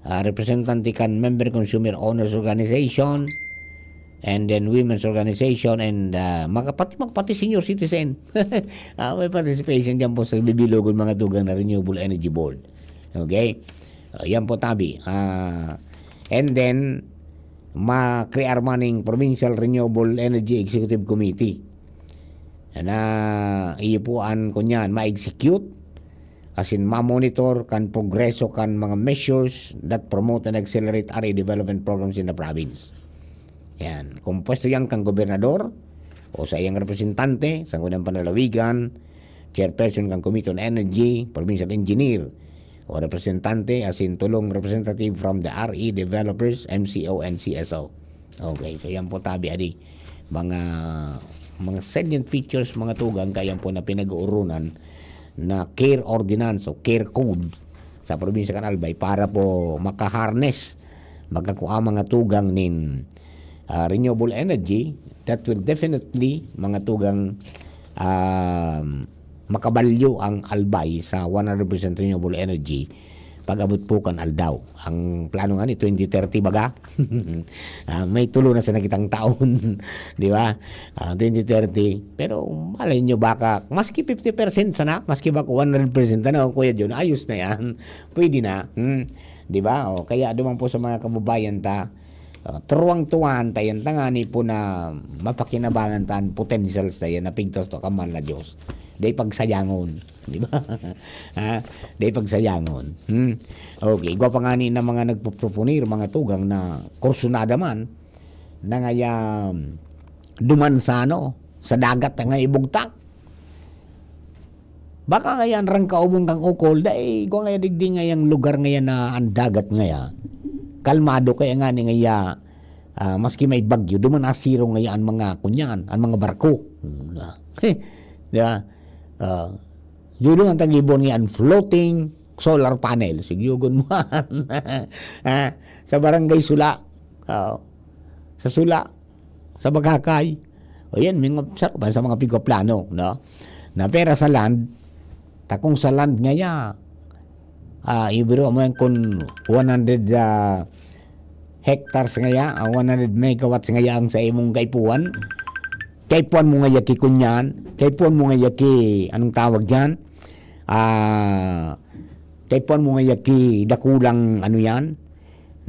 representante kan member consumer owners organization and then women's organization and pati senior citizen. May participation dyan po sa bibilogon mga tugang na Renewable Energy Board. Okay? Yan po tabi. And then ma-create maning Provincial Renewable Energy Executive Committee na iipuan ko niyan, ma-execute as in ma-monitor kan progreso kan mga measures that promote and accelerate RE development programs in the province. Yan. Kompuesto yan kang gobernador o sa iyang representante sa unang panalawigan, chairperson kang Committee on Energy, provincial engineer o representante as in tulong representative from the RE developers, MCO and CSO. Okay, so yan po tabi adi. Mga salient features mga tugang kaya po na pinag-uurunan na care ordinance o care code sa probinsya kan Albay para po makaharness magkakuha mga tugang nin renewable energy that will definitely mga tugang makabalyo ang Albay sa 100% renewable energy pag-abot po kan aldaw. Ang plano nga ni 2030 baga. May tulo na sa nakitang taon, di ba? 2030. Pero malay nyo baka maski 50% sana, maski baka 100% na kuya John, ayos na yan. Pwede na. Di ba? O kaya dumang po sa mga kababayan ta turuang-tuwan tayan tangani po na mapakinabangan tan potentials tayan na pigtos to kaman na Diyos. Day pagsayangon, di ba? Day pagsayangon. Okay, gwa pa nga ni na mga nagpoproponir mga tugang na kursunada man na ngaya duman sa sa dagat nga ibugtak. Baka ngayon rang kaubong kang ukol, dahil kung ngayon digdi ngayang lugar ngayon na ang dagat ngaya, kalmado kaya nga ni ngaya, maski may bagyo, duman asiro ngaya ang mga kunyan, ang mga barko. Diba? Yun ang tagibon ngayon, floating solar panel, sigyugon mo. Sa barangay Sula, sa Sula, sa Bagakay, o yan, sa mga pigwaplano, no? Na pera sa land, takong sa land ngaya, ibiro mo yan kung 100 hectares ngaya, 100 megawatts ngaya ang sa imong kaipuan, kaipuan mo ngaya ki kunyan, kaipuan mo ngaya ki, anong tawag dyan? Kaipuan mo ngaya ki dakulang, ano yan?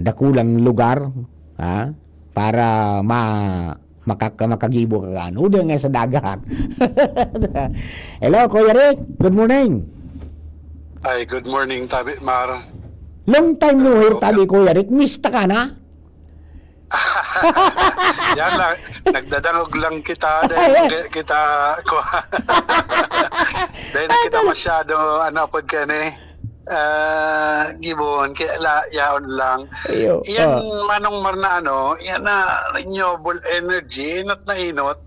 Dakulang lugar, para makagibo ka ano. Udah nga sa dagat. Hello, Kuya Rick. Good morning. Ay, good morning, Tabi Mar. Long time no hear, Tabi Kuya Rick. Mista ka na? Yan lang, nagdadangog lang kita dahil kita dahil kita masyado pod ka gibon kaya yaon lang. Yan manong marna yan na renewable energy inot na inot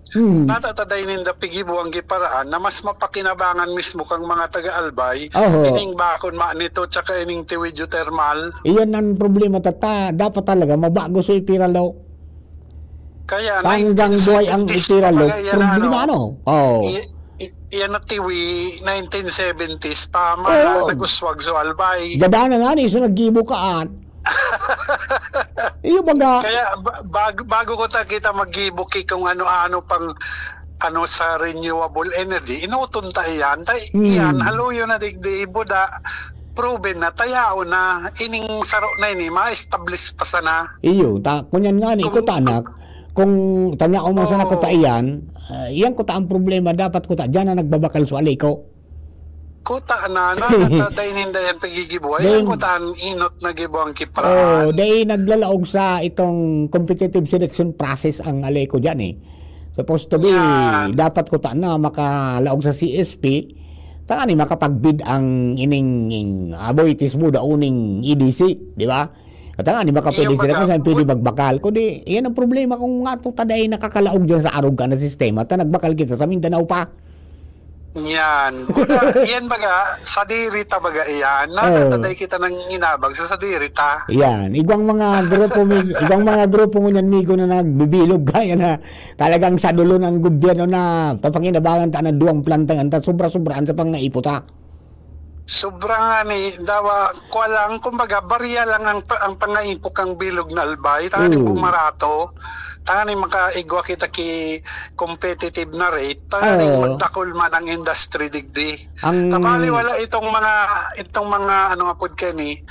natataday ninda pigibo ang giparaan na mas mapakinabangan mismo kang mga taga-albay ining bakon ma nito tsaka ining tiwi geothermal. Iyan ang problema dapat talaga mabago sa ipiralaw. Kaya hanggang buhay ang ipiralaw problema Iyan na tiwi 1970s pa naguswag sa albay. Jadana nga ni so naggibo kaan. Iyo baga. Kaya bago ko kita maggibuki kung ano-ano pang sa renewable energy, inutunta iyan. Iyan, haluyo na digdi ibuda, proven na, tayao na, ining saro na ini, ma-establish pa sana. Iyo, kunyan nga ni, ko tanak, kung tanya ko man sana ko ta iyan, iyan ko ta ang problema, dapat ko ta, dyan na nagbabakal sa alay ko. Kuta na natataday ninda yan pagigibuhay. Yan kutaan inot na gibuang kipraan. Dahil naglalaog sa itong competitive selection process ang alay ko dyan eh. Supposed to be, dapat ko ta na makalaog sa CSP, taka ni makapagbid ang ining aboitis mo dauning EDC, di ba? At nga ni makapwede sila kung saan pwede magbakal. Kundi, yan ang problema kung nga itong taday nakakalaog dyan sa arog ka na sistema at nagbakal kita sa Mindanao pa. Yan. Yan baga, sa dirita baga yan. Natataday kita ng inabag sa dirita. Yan. Igwang mga grupo mo niyan, migo na nagbibilog kaya na talagang sa dulo ng gobyerno na papanginabangan ta na duwang plantang anta sobra-sobraan sa pangaiputa. Sobra nga ni dawa ko lang kumbaga barya lang ang pangaipok ang bilog na albay tani bumarato tani makaigwa kita ki competitive na rate tani magdakol man ang industry digdi tabali wala itong mga ano nga pod kani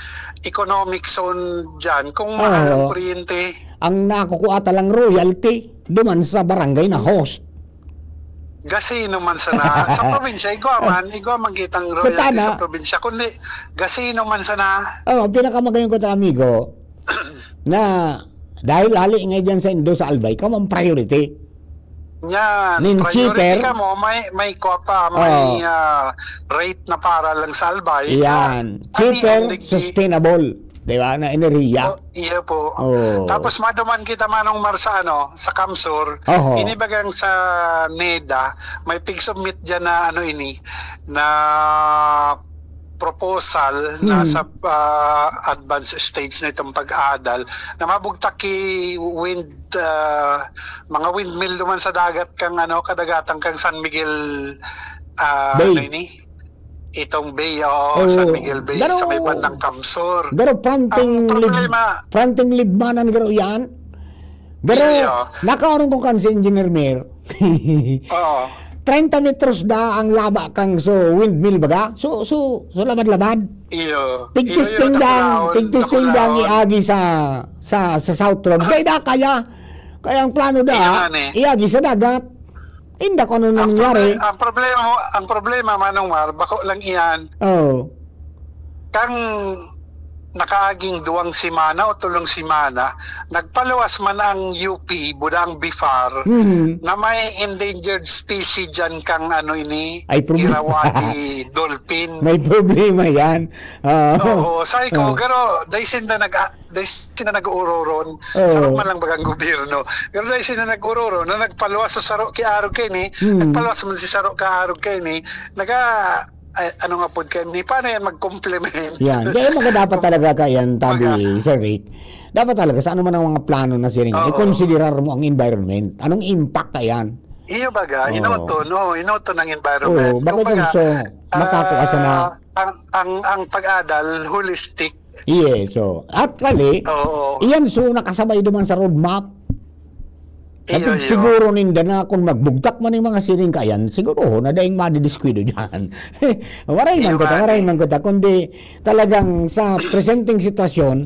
economic zone diyan kung mahal ang kuryente ang nakukuha lang royalty duman sa barangay na host. Gasino man sana sa probinsya igwa man kitang royalty sa probinsya kundi gasino man sana. Pinakamagayon ko ta amigo na dahil hali ngay dyan sa Indo sa Albay ka man priority. Yan, priority ka mo may kuha pa may rate na para lang sa Albay. Yan, cheaper, sustainable. Diba? Na enerhiya. Iya po. Tapos maduman kita manong marsa sa Kamsur. Inibagang sa NEDA, may pig-submit dyan na na proposal na sa advanced stage na itong pag-aadal na mabugtak ki mga windmill duman sa dagat kang kadagatan kang San Miguel itong bay San Miguel Bay sa may bandang Kamsur. Pero fronting libmanan garo yan. Pero nakaroon ko kan si Engineer Mayor. 30 metros da ang laba kang so windmill baga. So labad-labad. Tigtisting dang iagi sa South Road. Kaya ang plano da iagi sa dagat. Hindi ko ano nangyari. Ang problema Manong Mar, bako lang iyan. nakaaging 2 simana o 3 simana, nagpaluwas man ang UP, budang BIFAR, na may endangered species dyan kang Ay, problema. Irrawaddy dolphin. May problema yan. Oo, sabi ko, pero dahil sila nag-uroron, sarok man lang bagang gobyerno, pero dahil sila nag-uroron, na nagpaluwas sa sarok ki Arog Kenny, nagpaluwas man si sarok ka Arog Kenny, ano nga po Kenny, paano yan mag-complement? Yan. Kaya dapat talaga kayan, tabi, Sir Rick, dapat talaga sa ano man ang mga plano na siringan, i-considerar mo ang environment. Anong impact kayan? Iyo baga, inoto ng environment. Bakit also makakuha sa na... Ang pag-adal, holistic. Yes, so, actually, iyan so nakasabay duman sa roadmap. Kapag siguro ninda na kung magbugtak man yung mga siring kayan, siguro na daing madidiskwido dyan. Waray man ko ta. Kundi talagang sa presenting sitwasyon,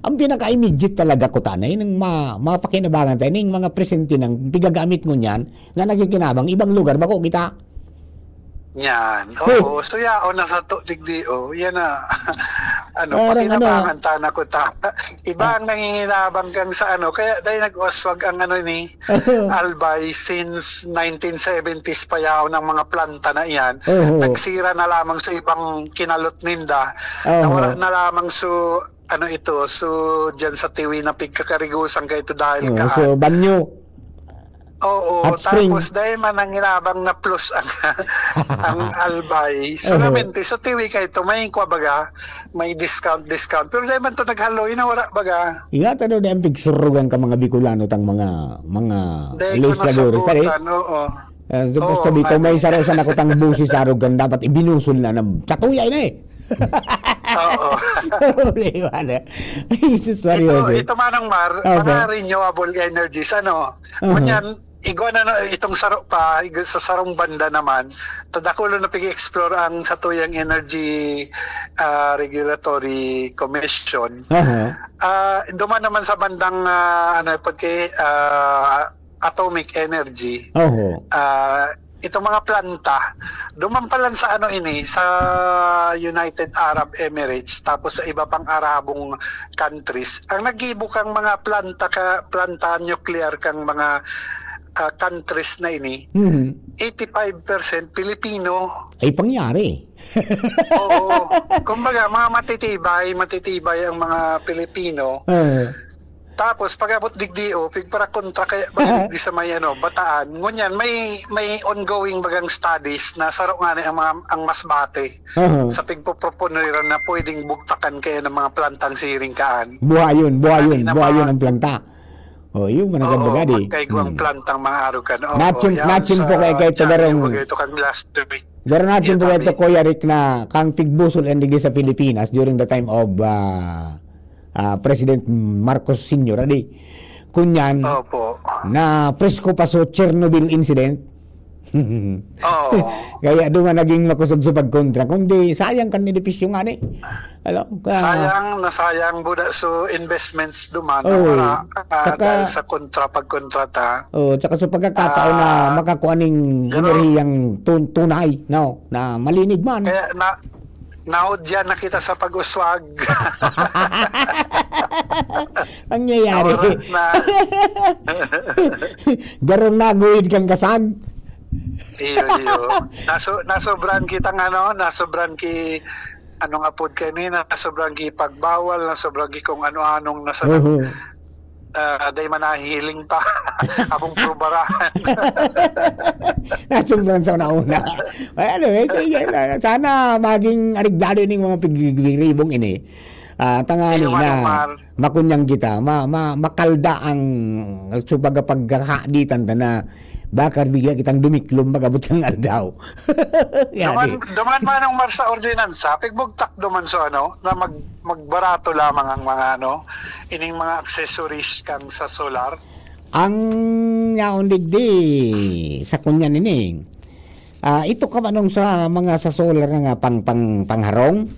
ang pinaka-immediate talaga ko ta na yun ang mapakinabangan tayo, yung mga presente ng pigagamit mo niyan na nagkikinabang ibang lugar, bako kita. Yan. Oo, so nasa digdio. Yan na. Pakinabangan tana ko ta. Iba ang nanginginabang kang sa kaya dahil nag-uswag ang Albay since 1970s pa yaw ng mga planta na iyan. Nagsira na lamang sa ibang kinalot ninda. Nawala na lamang so dyan sa tiwi na pigkakarigusan ka ito dahil ka. So, banyo. Oo, tapos dahil man ang inabang na plus ang Albay. Solamente, so tiwi ka ito, may baga, may discount. Pero dahil man ito naghalo, inawara baga. Iya, tanong na ang pigsurugan ka mga Bicolano tang mga legisladores. Tapos tabi ko may sarosan ako tang busis arugan, dapat ibinusol na ng katuyay na Oo. Ito manang mga renewable energies, Kunyan, itong sarok pa, sa sarong banda naman, tadakulo na pag-explore ang Satuyang Energy Regulatory Commission. Duman naman sa bandang atomic energy. Itong mga planta, duman pa lang sa sa United Arab Emirates, tapos sa iba pang Arabong countries. Ang nag-ibo kang mga planta nuclear kang mga countries na 85% Pilipino. Ay pangyari. Oo. Kumbaga, mga matitibay ang mga Pilipino. Tapos pag-abot digdio, para kontra kaya di sa may bataan. Ngunyan may ongoing bagang studies na sarok nga ang masbate sa pigpoproponiran na pwedeng bugtakan kaya ng mga plantang siringkaan. Buhayon ang planta. Yung managbaga di. Magkaigwang plantang mga arukan. Natsin po kay ito darong. Daron natin po ito Kuya Rick na kang pigbusol endig sa Pilipinas during the time of President Marcos Sr. Kunyan na presko pa so Chernobyl incident. Kaya doon naging makusog sa pagkontra. Kundi sayang kan nidipisyo nga ni. Nasayang buda so investments duman dahil sa pagkontrata. Tsaka sa pagkakataon na makakuha ng enerhiyang tunay na malinig man. Kaya naudyan na kita sa pag-uswag. Ang nangyayari. Garong naguhid kang kasag. Iyo. Nasobran kita nasobran ki anong apod kanina, nasobran ki pagbawal, nasobran ki kung ano-anong dahil manahiling pa akong probarahan. Nasumbulan sa nauna. Sana maging ariglado ng mga pigiribong ini. Tangani na makunyang kita, makalda ang pagkakaditan na bakar bigla kitang dumiklom magabot kang aldaw. Duman man ang marsa ordinansa, pigbugtak duman so na magbarato lamang ang mga ining mga accessories kang sa solar. Ang yaon digdi sa kunyan ini. Ito ka manong sa mga sa solar nga pangharong?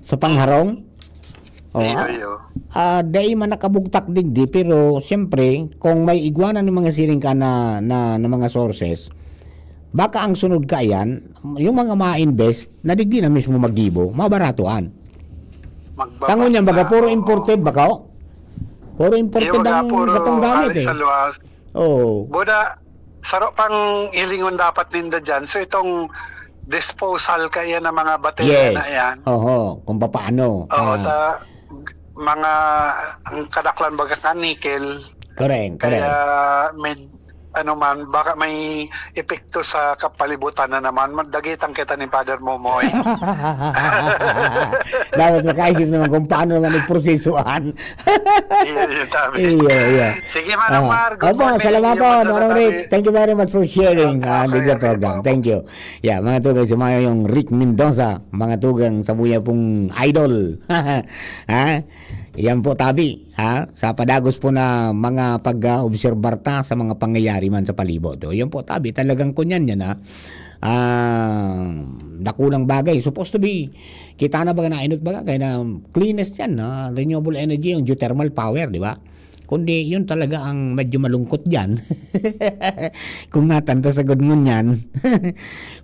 Sa pangharong? Dahil man nakabugtak digdi, pero siyempre, kung may igwanan ng mga siring ka na mga sources, baka ang sunod ka yan, yung mga ma-invest, na digdi na mismo mag-gibo, mabaratuan. Tangon niya, baga, puro imported ba ka? Puro imported ang katong gamit eh. Sa luwas. Oo. Buda, saro pang ilingon dapat ninda dyan. So itong disposal kaya ng mga baterya Yes. na yan. Oho, kung paano. Oo, mga ang kadaklan baga ka nickel. Correct. Kaya may baka may epekto sa kapalibutan na naman. Dagitan kita ni Father Momoy. Dapat makaisip naman kung paano nga nagprosesuan. Iya. Sige, Manong Mar. Good Opo, morning. salamat po, Yung Manong Rick. Thank you very much for sharing the program. Thank you. Yeah, mga tugang, sumayo yung Rick Mendoza, mga tugang sa buya pong idol. Ha? Yan po tabi, sa padagos po na mga pag-obserbar ta sa mga pangyayari man sa palibot. O, yan po tabi, talagang kunyan yan dakulang bagay. Supposed to be, kita na ba na inot ba kaya na cleanest yan, renewable energy, yung geothermal power, di ba? Kundi yun talaga ang medyo malungkot dyan. Kung natanta sa gudngon yan,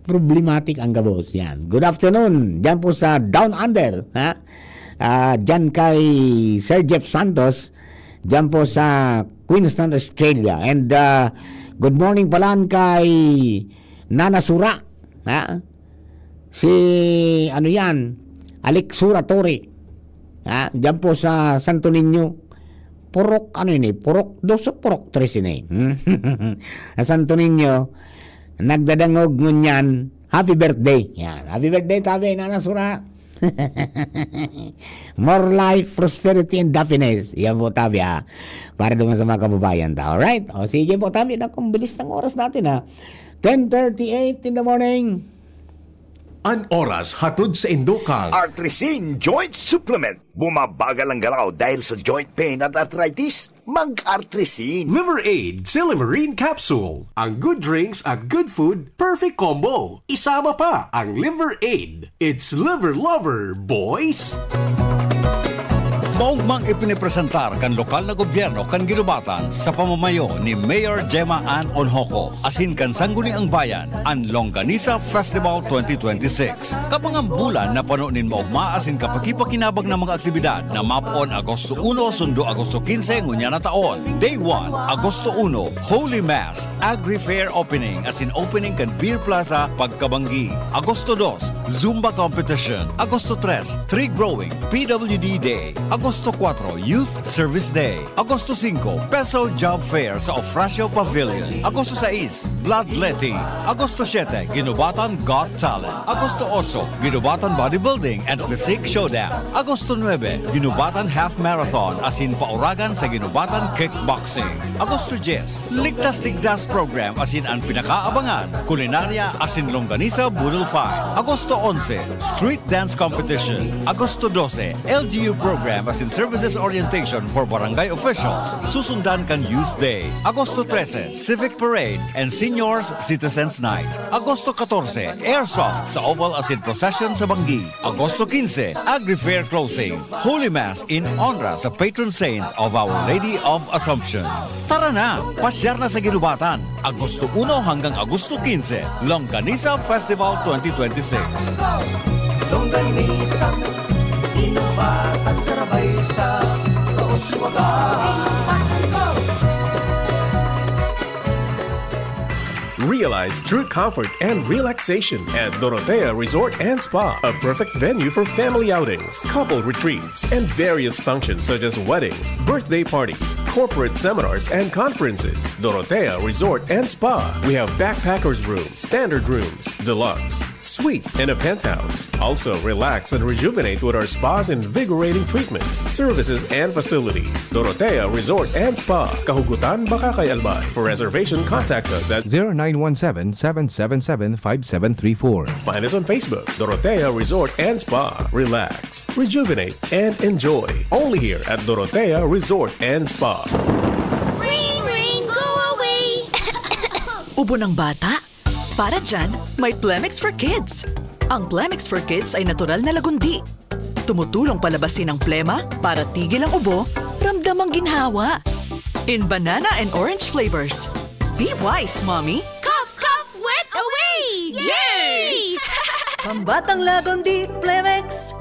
problematic ang gabos yan. Good afternoon, dyan po sa Down Under, dyan kay Sir Jeff Santos, dyan po sa Queensland, Australia. And good morning pala kay Nana Sura, si Alex Sura Torre, dyan po sa Santo Niño. Purok 2 o Purok 3 sa Santo Niño, nagdadangog ngunyan. Happy birthday. Yan. Happy birthday tabi, Nana Sura. More life, prosperity, and happiness. Yan po tabi para naman sa mga kababayan ta. Alright? O sige po tabi, nakong bilis ng oras natin 10:38 in the morning. An oras hatod sa Indokang. Artrisin Joint Supplement. Bumabagal ang galaw dahil sa joint pain at arthritis. Mag-Artrisin. Liver Aid Silimarine Capsule. Ang good drinks at good food, perfect combo. Isama pa ang Liver Aid. It's liver lover, boys! Maugmang ipinipresentar kan lokal na gobyerno kan ginubatan sa pamamayo ni Mayor Gemma Ann Onhoco asin kan sangguniang bayan ang Longganisa Festival 2026. Kapangang bulan na panunin maugma asin kapakipakinabang na mga aktibidad na mapon Agosto 1 sundo Agosto 15 ngunya na taon. Day 1, Agosto 1, Holy Mass, Agri-Fair Opening asin opening kan Beer Plaza Pagkabanggi. Agosto 2, Zumba Competition. Agosto 3, Tree Growing, PWD Day. Agosto 4, Youth Service Day. Agosto 5, Peso Job Fair sa Ofracio Pavilion. Agosto 6, Bloodletting. Agosto 7, Ginubatan Got Talent. Agosto 8, Ginubatan Bodybuilding and Physique Showdown. Agosto 9, Ginubatan Half Marathon asin pauragan sa Ginubatan Kickboxing. Agosto 10, Ligtas Tigdas Program asin ang pinakaabangan, Kulinarya asin Longganisa Boodle Fight. Agosto 11, Street Dance Competition. Agosto 12, LGU Program asin Services Orientation for Barangay Officials. Susundan kan Youth Day. Agosto 13, Civic Parade and Seniors Citizens Night. Agosto 14, Airsoft sa Oval asin Procession sa Banggi. Agosto 15, Agri-Fair Closing. Holy Mass in honor sa patron saint of Our Lady of Assumption. Tara na, pasyar na sa Ginubatan. Agosto 1 hanggang Agosto 15, Longganisa Festival 2026. Longganisa, Ginubatan, sarabay sa kauswagan. Realize true comfort and relaxation at Dorotea Resort and Spa, a perfect venue for family outings, couple retreats, and various functions such as weddings, birthday parties, corporate seminars, and conferences. Dorotea Resort and Spa. We have backpackers rooms, standard rooms, deluxe, suite, and a penthouse. Also, relax and rejuvenate with our spas and invigorating treatments, services, and facilities. Dorotea Resort and Spa, Kahugutan, Bakakay, Albay. For reservation, contact us at 0917-777-5734. Find us on Facebook, Dorotea Resort and Spa. Relax, rejuvenate, and enjoy. Only here at Dorotea Resort and Spa. Ring, ring, go away! Ubo ng bata? Para dyan, may Plemix for Kids. Ang Plemix for Kids ay natural na lagundi. Tumutulong palabasin ang plema para tigil ang ubo, ramdam ang ginhawa. In banana and orange flavors. Be wise, Mommy! Cough, cough, wet away! Yay! Pambatang lagundi, Plemix!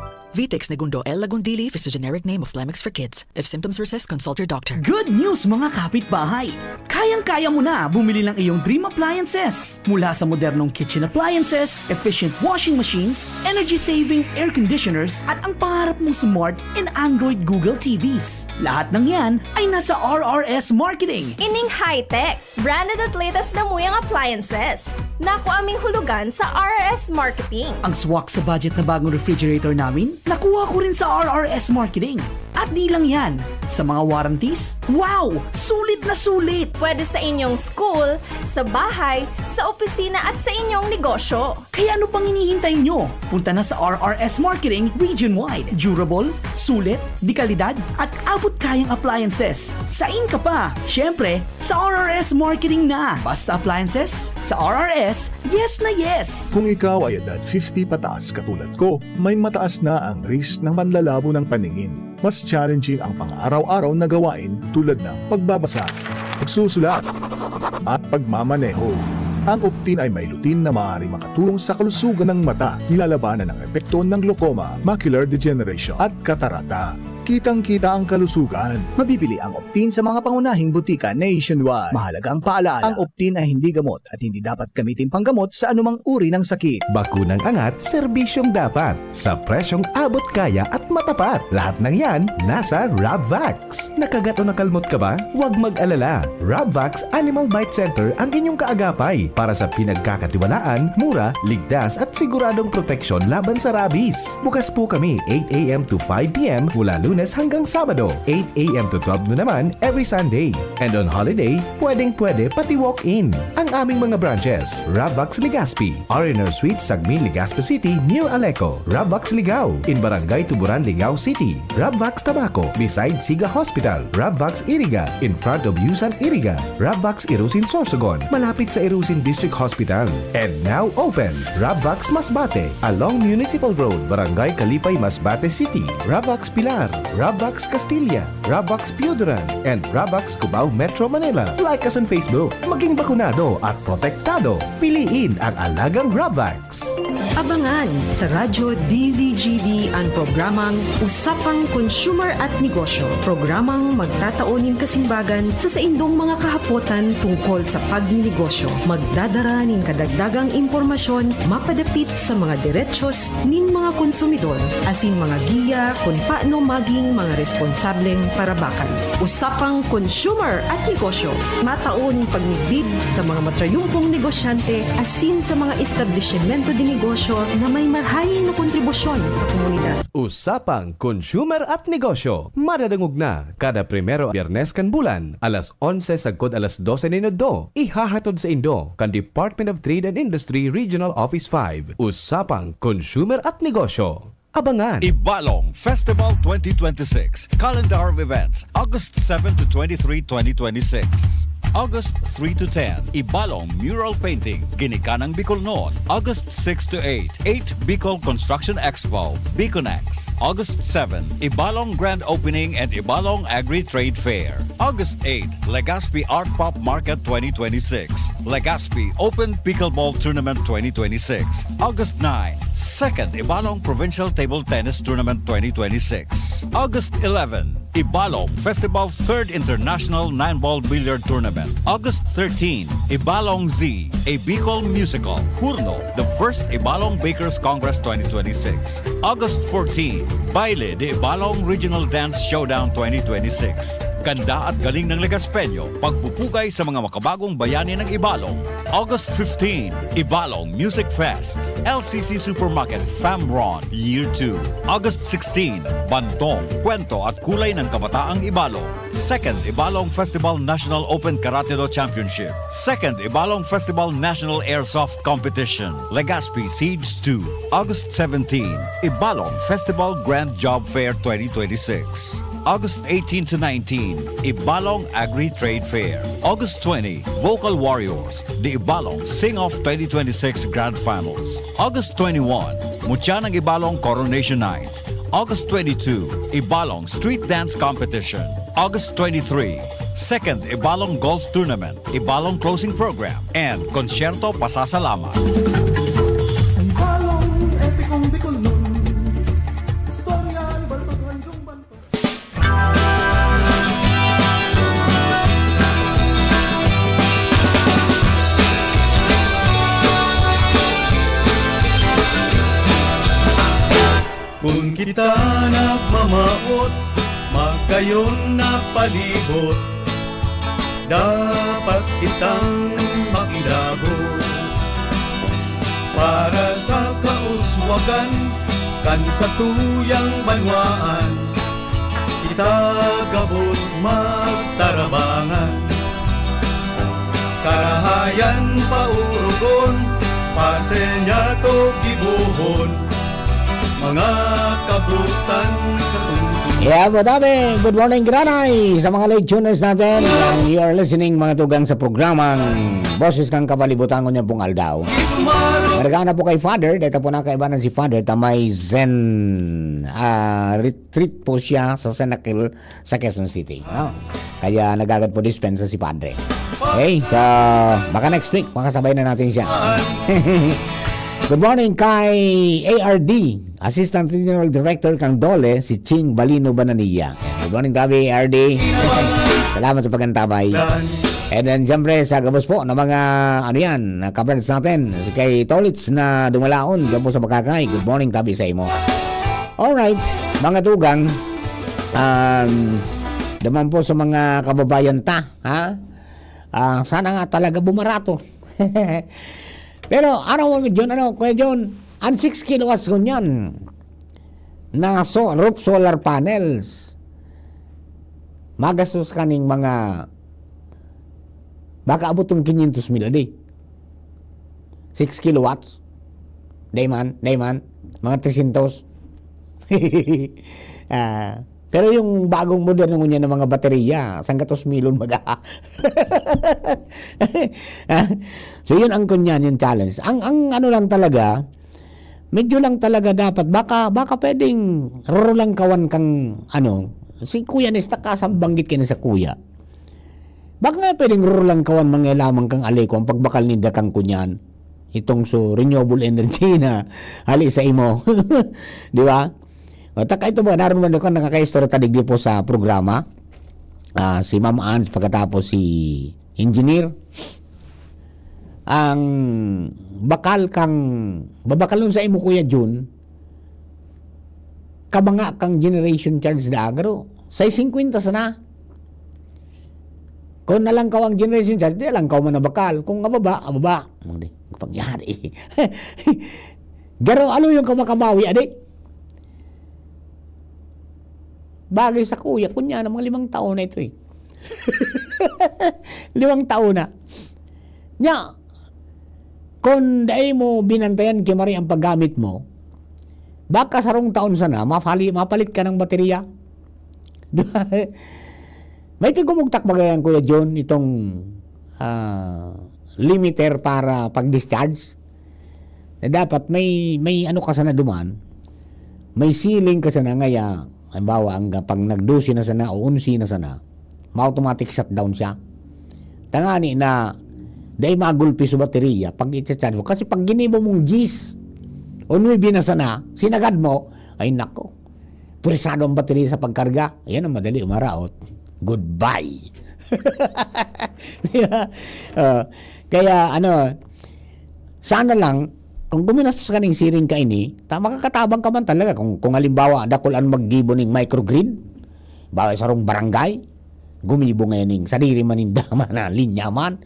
Vitex Negundo L. Lagundili is a generic name of Plemix for kids. If symptoms persist, consult your doctor. Good news mga kapitbahay! Kayang-kaya mo na bumili ng iyong dream appliances. Mula sa modernong kitchen appliances, efficient washing machines, energy-saving air conditioners, at ang pangarap mong smart and Android Google TVs. Lahat ng yan ay nasa RRS Marketing. Ining high-tech, branded at latest na muyang appliances. Naku aming hulugan sa RRS Marketing. Ang swak sa budget na bagong refrigerator namin, nakuha ko rin sa RRS Marketing. At di lang yan, sa mga warranties, wow! Sulit na sulit! Pwede sa inyong school, sa bahay, sa opisina at sa inyong negosyo. Kaya ano pang hinihintay nyo? Punta na sa RRS Marketing region-wide. Durable, sulit, di kalidad, at abot kayang appliances. Sain ka pa! Siyempre, sa RRS Marketing na! Basta appliances, sa RRS, yes na yes! Kung ikaw ay edad 50 pataas katulad ko, may mataas na ang risk ng panlalabo ng paningin. Mas challenging ang pang-araw-araw na gawain tulad ng pagbabasa, pagsusulat, at pagmamaneho. Ang Optin ay may lutin na maaaring makatulong sa kalusugan ng mata, nilalabanan ng epekto ng glaucoma, macular degeneration at katarata. Kitang-kita ang kalusugan. Mabibili ang Optin sa mga pangunahing butika nationwide. Mahalagang paalala, ang Optin ay hindi gamot at hindi dapat gamitin panggamot sa anumang uri ng sakit. Bakunang angat, serbisyong dapat. Sa presyong abot kaya at matapat. Lahat ng yan, nasa Rabvax. Nakagat o nakalmot ka ba? Huwag mag-alala. Rabvax Animal Bite Center ang inyong kaagapay para sa pinagkakatiwalaan, mura, ligtas at siguradong proteksyon laban sa rabies. Bukas po kami 8 a.m. to 5 p.m. mula Lunes hanggang Sabado, 8 a.m. to 12 noon naman every Sunday. And on holiday, pwedeng-pwede pati walk-in. Ang aming mga branches, Rabvax Legazpi, R&R Suite, Sagmin, Legazpi City, near Aleco. Rabvax Ligao, in Barangay Tuburan, Ligao City. Rabvax Tabaco, beside Siga Hospital. Rabvax Iriga, in front of Yusan Iriga. Rabvax Irusin Sorsogon, malapit sa Irusin District Hospital. And now open, Rabvax Masbate, along Municipal Road, Barangay Kalipay, Masbate City. Rabvax Pilar, Rabvax Castilla, Rabvax Pioduran, and Rabvax Cubao Metro Manila. Like us on Facebook. Maging bakunado at protektado. Piliin ang alagang Rabvax. Abangan sa Radyo DZGB ang programang Usapang Consumer at Negosyo. Programang magtataonin kasimbagan sa saindong mga kahapotan tungkol sa pagninegosyo. Magdadara nin kadagdagang impormasyon mapadapit sa mga diretsyon nin mga konsumidor asin mga giya kung paano maging mga responsableng parabakan. Usapang Consumer at Negosyo. Mataonin pagnigbid sa mga matrayumpong negosyante asin sa mga establishmento di negosyo na may marhayin na kontribusyon sa komunidad. Usapang Consumer at Negosyo. Madadangog na kada primero Biyernes kan bulan, alas 11 sagkod alas 12 ninodo. Ihahatod sa Indo kan Department of Trade and Industry Regional Office 5. Usapang Consumer at Negosyo. Abangan! Ibalong Festival 2026. Calendar of events, August 7 to 23, 2026. August 3 to 10, Ibalong Mural Painting, Ginikanang Bicol Noon. August 6 to 8, 8 Bicol Construction Expo, Biconex. August 7, Ibalong Grand Opening and Ibalong Agri-Trade Fair. August 8, Legazpi Art Pop Market 2026, Legazpi Open Pickleball Tournament 2026. August 9, 2nd Ibalong Provincial Table Tennis Tournament 2026. August 11, Ibalong Festival 3rd International 9-Ball Billiard Tournament. August 13, Ibalong Z, a Bicol musical. Hurno, the first Ibalong Bakers Congress 2026. August 14, Baile de Ibalong Regional Dance Showdown 2026. Ganda at galing ng Legazpeño, pagpupugay sa mga makabagong bayani ng Ibalong. August 15, Ibalong Music Fest, LCC Supermarket Famron Year 2. August 16, Bantong, Kwento at Kulay ng Kabataang Ibalong. 2nd Ibalong Festival National Open Karate-Do Championship. 2nd Ibalong Festival National Airsoft Competition, Legazpi Siege 2. August 17, Ibalong Festival Grand Job Fair 2026. August 18 to 19, Ibalong Agri-Trade Fair. August 20, Vocal Warriors, the Ibalong Sing-Off 2026 Grand Finals. August 21, Mutya ng Ibalong Coronation Night. August 22, Ibalong Street Dance Competition. August 23, 2nd Ibalong Golf Tournament, Ibalong Closing Program, and Concerto Pasasalamat. Ibalong epikong Bicol noon. kita nagmamaot, magkayon na palibot, dapat kitang makilabot. Para sa kauswagan, kan sa tuyang banwaan, kita gabos magtarabangan. Karahayan paurugon, parte niya to gibuhon, mga kabutan sa tungsun. Yeah, good morning, Granay, sa mga late tuners natin. You are listening, mga tugang, sa programang Boses kang Kapalibutan ko niya pong aldaw. Maragana po kay Father, dito po na kaibanan si Father, tamay Zen retreat po siya sa Senakil sa Quezon City. No? Kaya nagagad po dispensa si Padre. Okay, so baka next week makasabay na natin siya. Good morning kay ARD, Assistant Regional Director kang Dole, si Ching Balino Bananilla. Good morning gabi, ARD. Salamat sa pagantabay. And then siyempre sa gabos po ng mga kabrats natin, si kay Tolits na dumalaon dyan po sa Bakakay. Good morning gabi sa imo. Alright, mga tugang, naman po sa mga kababayan ta, ha? Sana nga talaga bumarato. Pero Kuya John, ang 6 kilowatts ko niyan na roof solar panels, magastos kaning mga baka abot ng 500,000 a day. 6 kilowatts. Dayman, mga 300. Pero yung bagong modern niya ng mga baterya, 100,000 maga. So yun ang kunyan, yung challenge. Ang ano lang talaga, medyo lang talaga dapat, baka pwedeng rurulang kawan kang, si Kuya Nesta kasambanggit ka na sa Kuya. Baka nga pwedeng rurulang kawan mga lamang kang aliko, ang pagbakal ni Dakang kunyan. Itong renewable energy na hali sa imo. Di ba? O, taka ito ba, naroon mo ko nakaka-istorya tadigli po sa programa. Si Ma'am Ans, pagkatapos si engineer. Ang babakalon sa imo Kuya Jun, kabanga kang generation charge na agro. Say 50 sana. Kung nalangkaw ang generation charge, di alangkaw man na bakal. Kung ababa. Hindi, pangyari. Garo, yung kamakabawi, adik? Bagay sa Kuya, kunya na mga 5 taon na ito eh. 5 taon na. Nya, kung dahil mo binantayan kimari ang paggamit mo, baka sarong taon sana, mapalit ka ng baterya. May pigumugtak bagayan, Kuya John, itong limiter para pag-discharge. Na dapat may ka sana duman, may ceiling ka sana ngaya. Halimbawa, pag nag-12 na sana o 11 na sana, ma-automatic shutdown siya. Tangani na dahil magulpi sa baterya pag i-charge mo. Kasi pag ginibo mong G's o 9 na sana, sinagad mo, ay nako, purisado ang baterya sa pagkarga. Ayan ang madali umaraot. Goodbye. Kaya sana lang, kung guminastos ka ng siring ka ini, makakatabang ka man talaga. Kung halimbawa, dakulan maggibo ng microgrid, bawa sa rong barangay, gumibo ngayon ng sadiri manindama na linya man,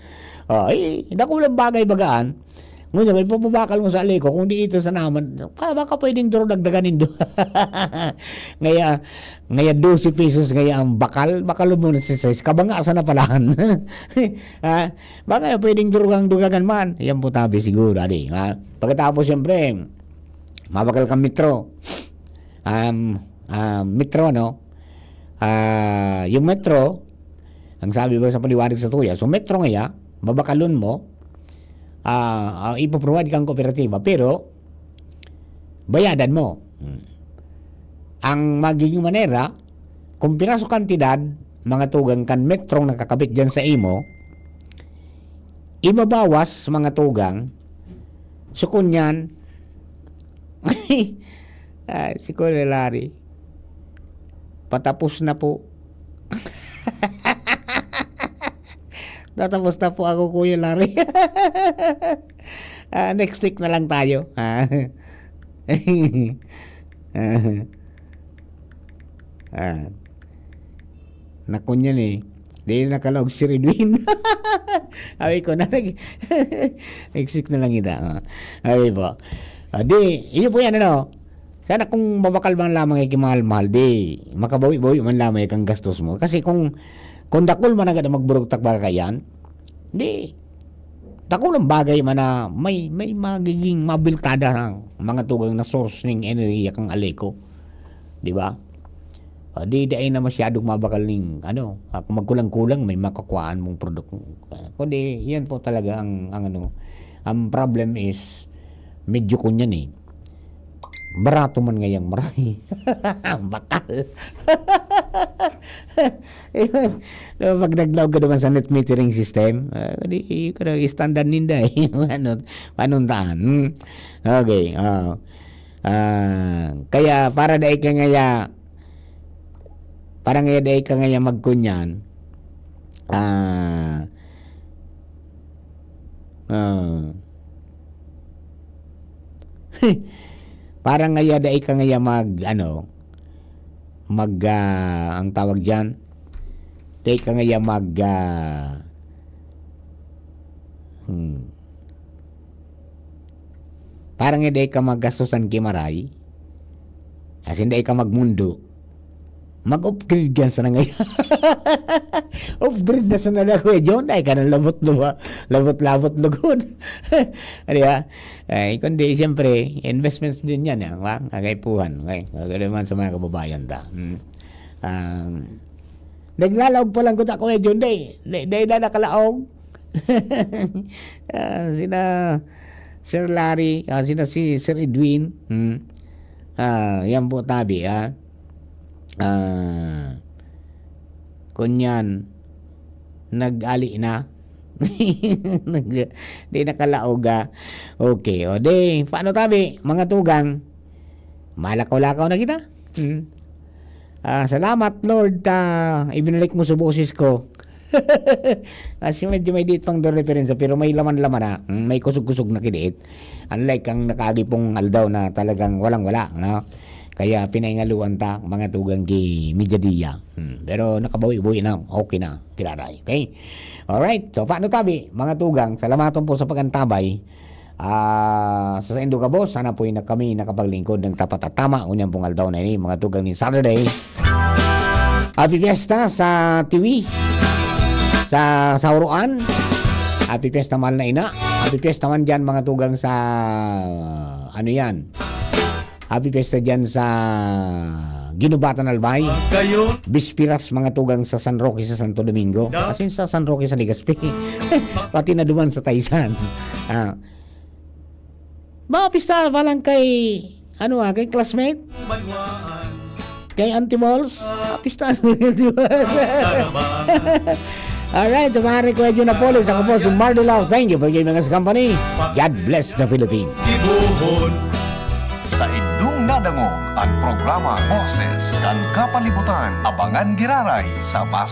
dakulan bagay bagaan, ngayon, ipapabakal mo sa aliko, kung di ito sa naman, baka pwedeng dagdaganin do. Ngaya 12 pesos ngaya ang bakal mo na si size, kabanga sa napalaan. Baka pwedeng dugagan man. Yan po tabi siguro, adi. Pagkatapos, siyempre, mabakal kang metro. Metro, yung metro, ang sabi ba sa paliwanag sa tuya, so metro ngaya, babakalon mo, ipoprovide kang kooperatiba, pero bayadan mo. Ang magiging manera, kung piraso kantidad, mga tugang kan metrong nakakabit dyan sa imo, ibabawas mga tugang, so kunyan, si Kuya Larry, patapos na po. Tatapos na po ako, Kuya Larry. Next week na lang tayo. Nakunyan eh. Di nakalaog si Redwin. Sabi ko na exit na lang ita. Sabi po. Di, iyo po yan ano. Sana kung mabakal man lamang ay kimahal-mahal, di makabawi-bawi man lamang kang gastos mo. Kasi kung dakol man agad magburugtak ba kayan, di dakol ang bagay man na may magiging mabiltada ng mga tugang na source ng enerhiya kang aleko. Di ba? Di ay na masyadong mabakal ng ano, kung magkulang-kulang may makakuhaan mong produkto. Kundi yan po talaga ang problem is medyo kunyan eh. Barato man ngayang marami. Bakal. Pag naglaw ka naman sa net metering system, di standard ninda eh. Anong taan? Okay. Kaya para dahi ka ngaya magkunyan, parang ngaya dahi ka ngaya ang tawag dyan, dahi ka ngaya parang ngaya dahi ka maggastusan kimaray, as in dahi ka magmundo, mag-upgrade yan sa nangay. Upgrade na sa nangay ko John, ay ka ng labot-labot lugod. Ano ya? Ay, kundi siyempre investments din yan kagaypuhan, okay? Naman sa mga kababayan ta. Naglalaog pa lang ko ta ko John, day na nakalaog. Sina Sir Larry, sina si Sir Edwin, yan po tabi kunyan nag-ali na. Di nakalaoga. Okay, o di paano tabi mga tugang, malakaw-lakaw na kita. Salamat Lord, ibinalik mo sa boses ko. Kasi medyo may diit pang doon referensya, pero may laman-laman na, may kusog-kusog na kidiit, unlike ang nakagipong aldaw na talagang walang-wala, no? Kaya pinaingaluan ta mga tugang ki Mediadia. Pero nakabawi-buwi na, okay na, tiraray. Okay? Alright, so paano tabi mga tugang, salamaton po sa pagantabay. Sa Indo ka boss, sana po kami nakapaglingkod ng tapat at tama. Unyang pong aldaw na ini, mga tugang ni Saturday. Happy Fiesta sa TV, sa Sauruan. Happy Fiesta mahal na ina. Happy Fiesta man dyan mga tugang sa ano yan, Happy Fiesta dyan sa Ginubatan Albay. Bispiras mga tugang sa San Roque sa Santo Domingo. Kasi sa San Roque sa Legazpi. Pati na duman sa Taisan. Mga pista palang kay kay classmate, kay Auntie Balls. Pista Alright, tumari ko Edyo Napoles. Ako po si Marty Love. Thank you for giving us company. God bless the Philippines. Sa indung nadangog ang programa Boses kan Kapalibutan. Abangan giraray sa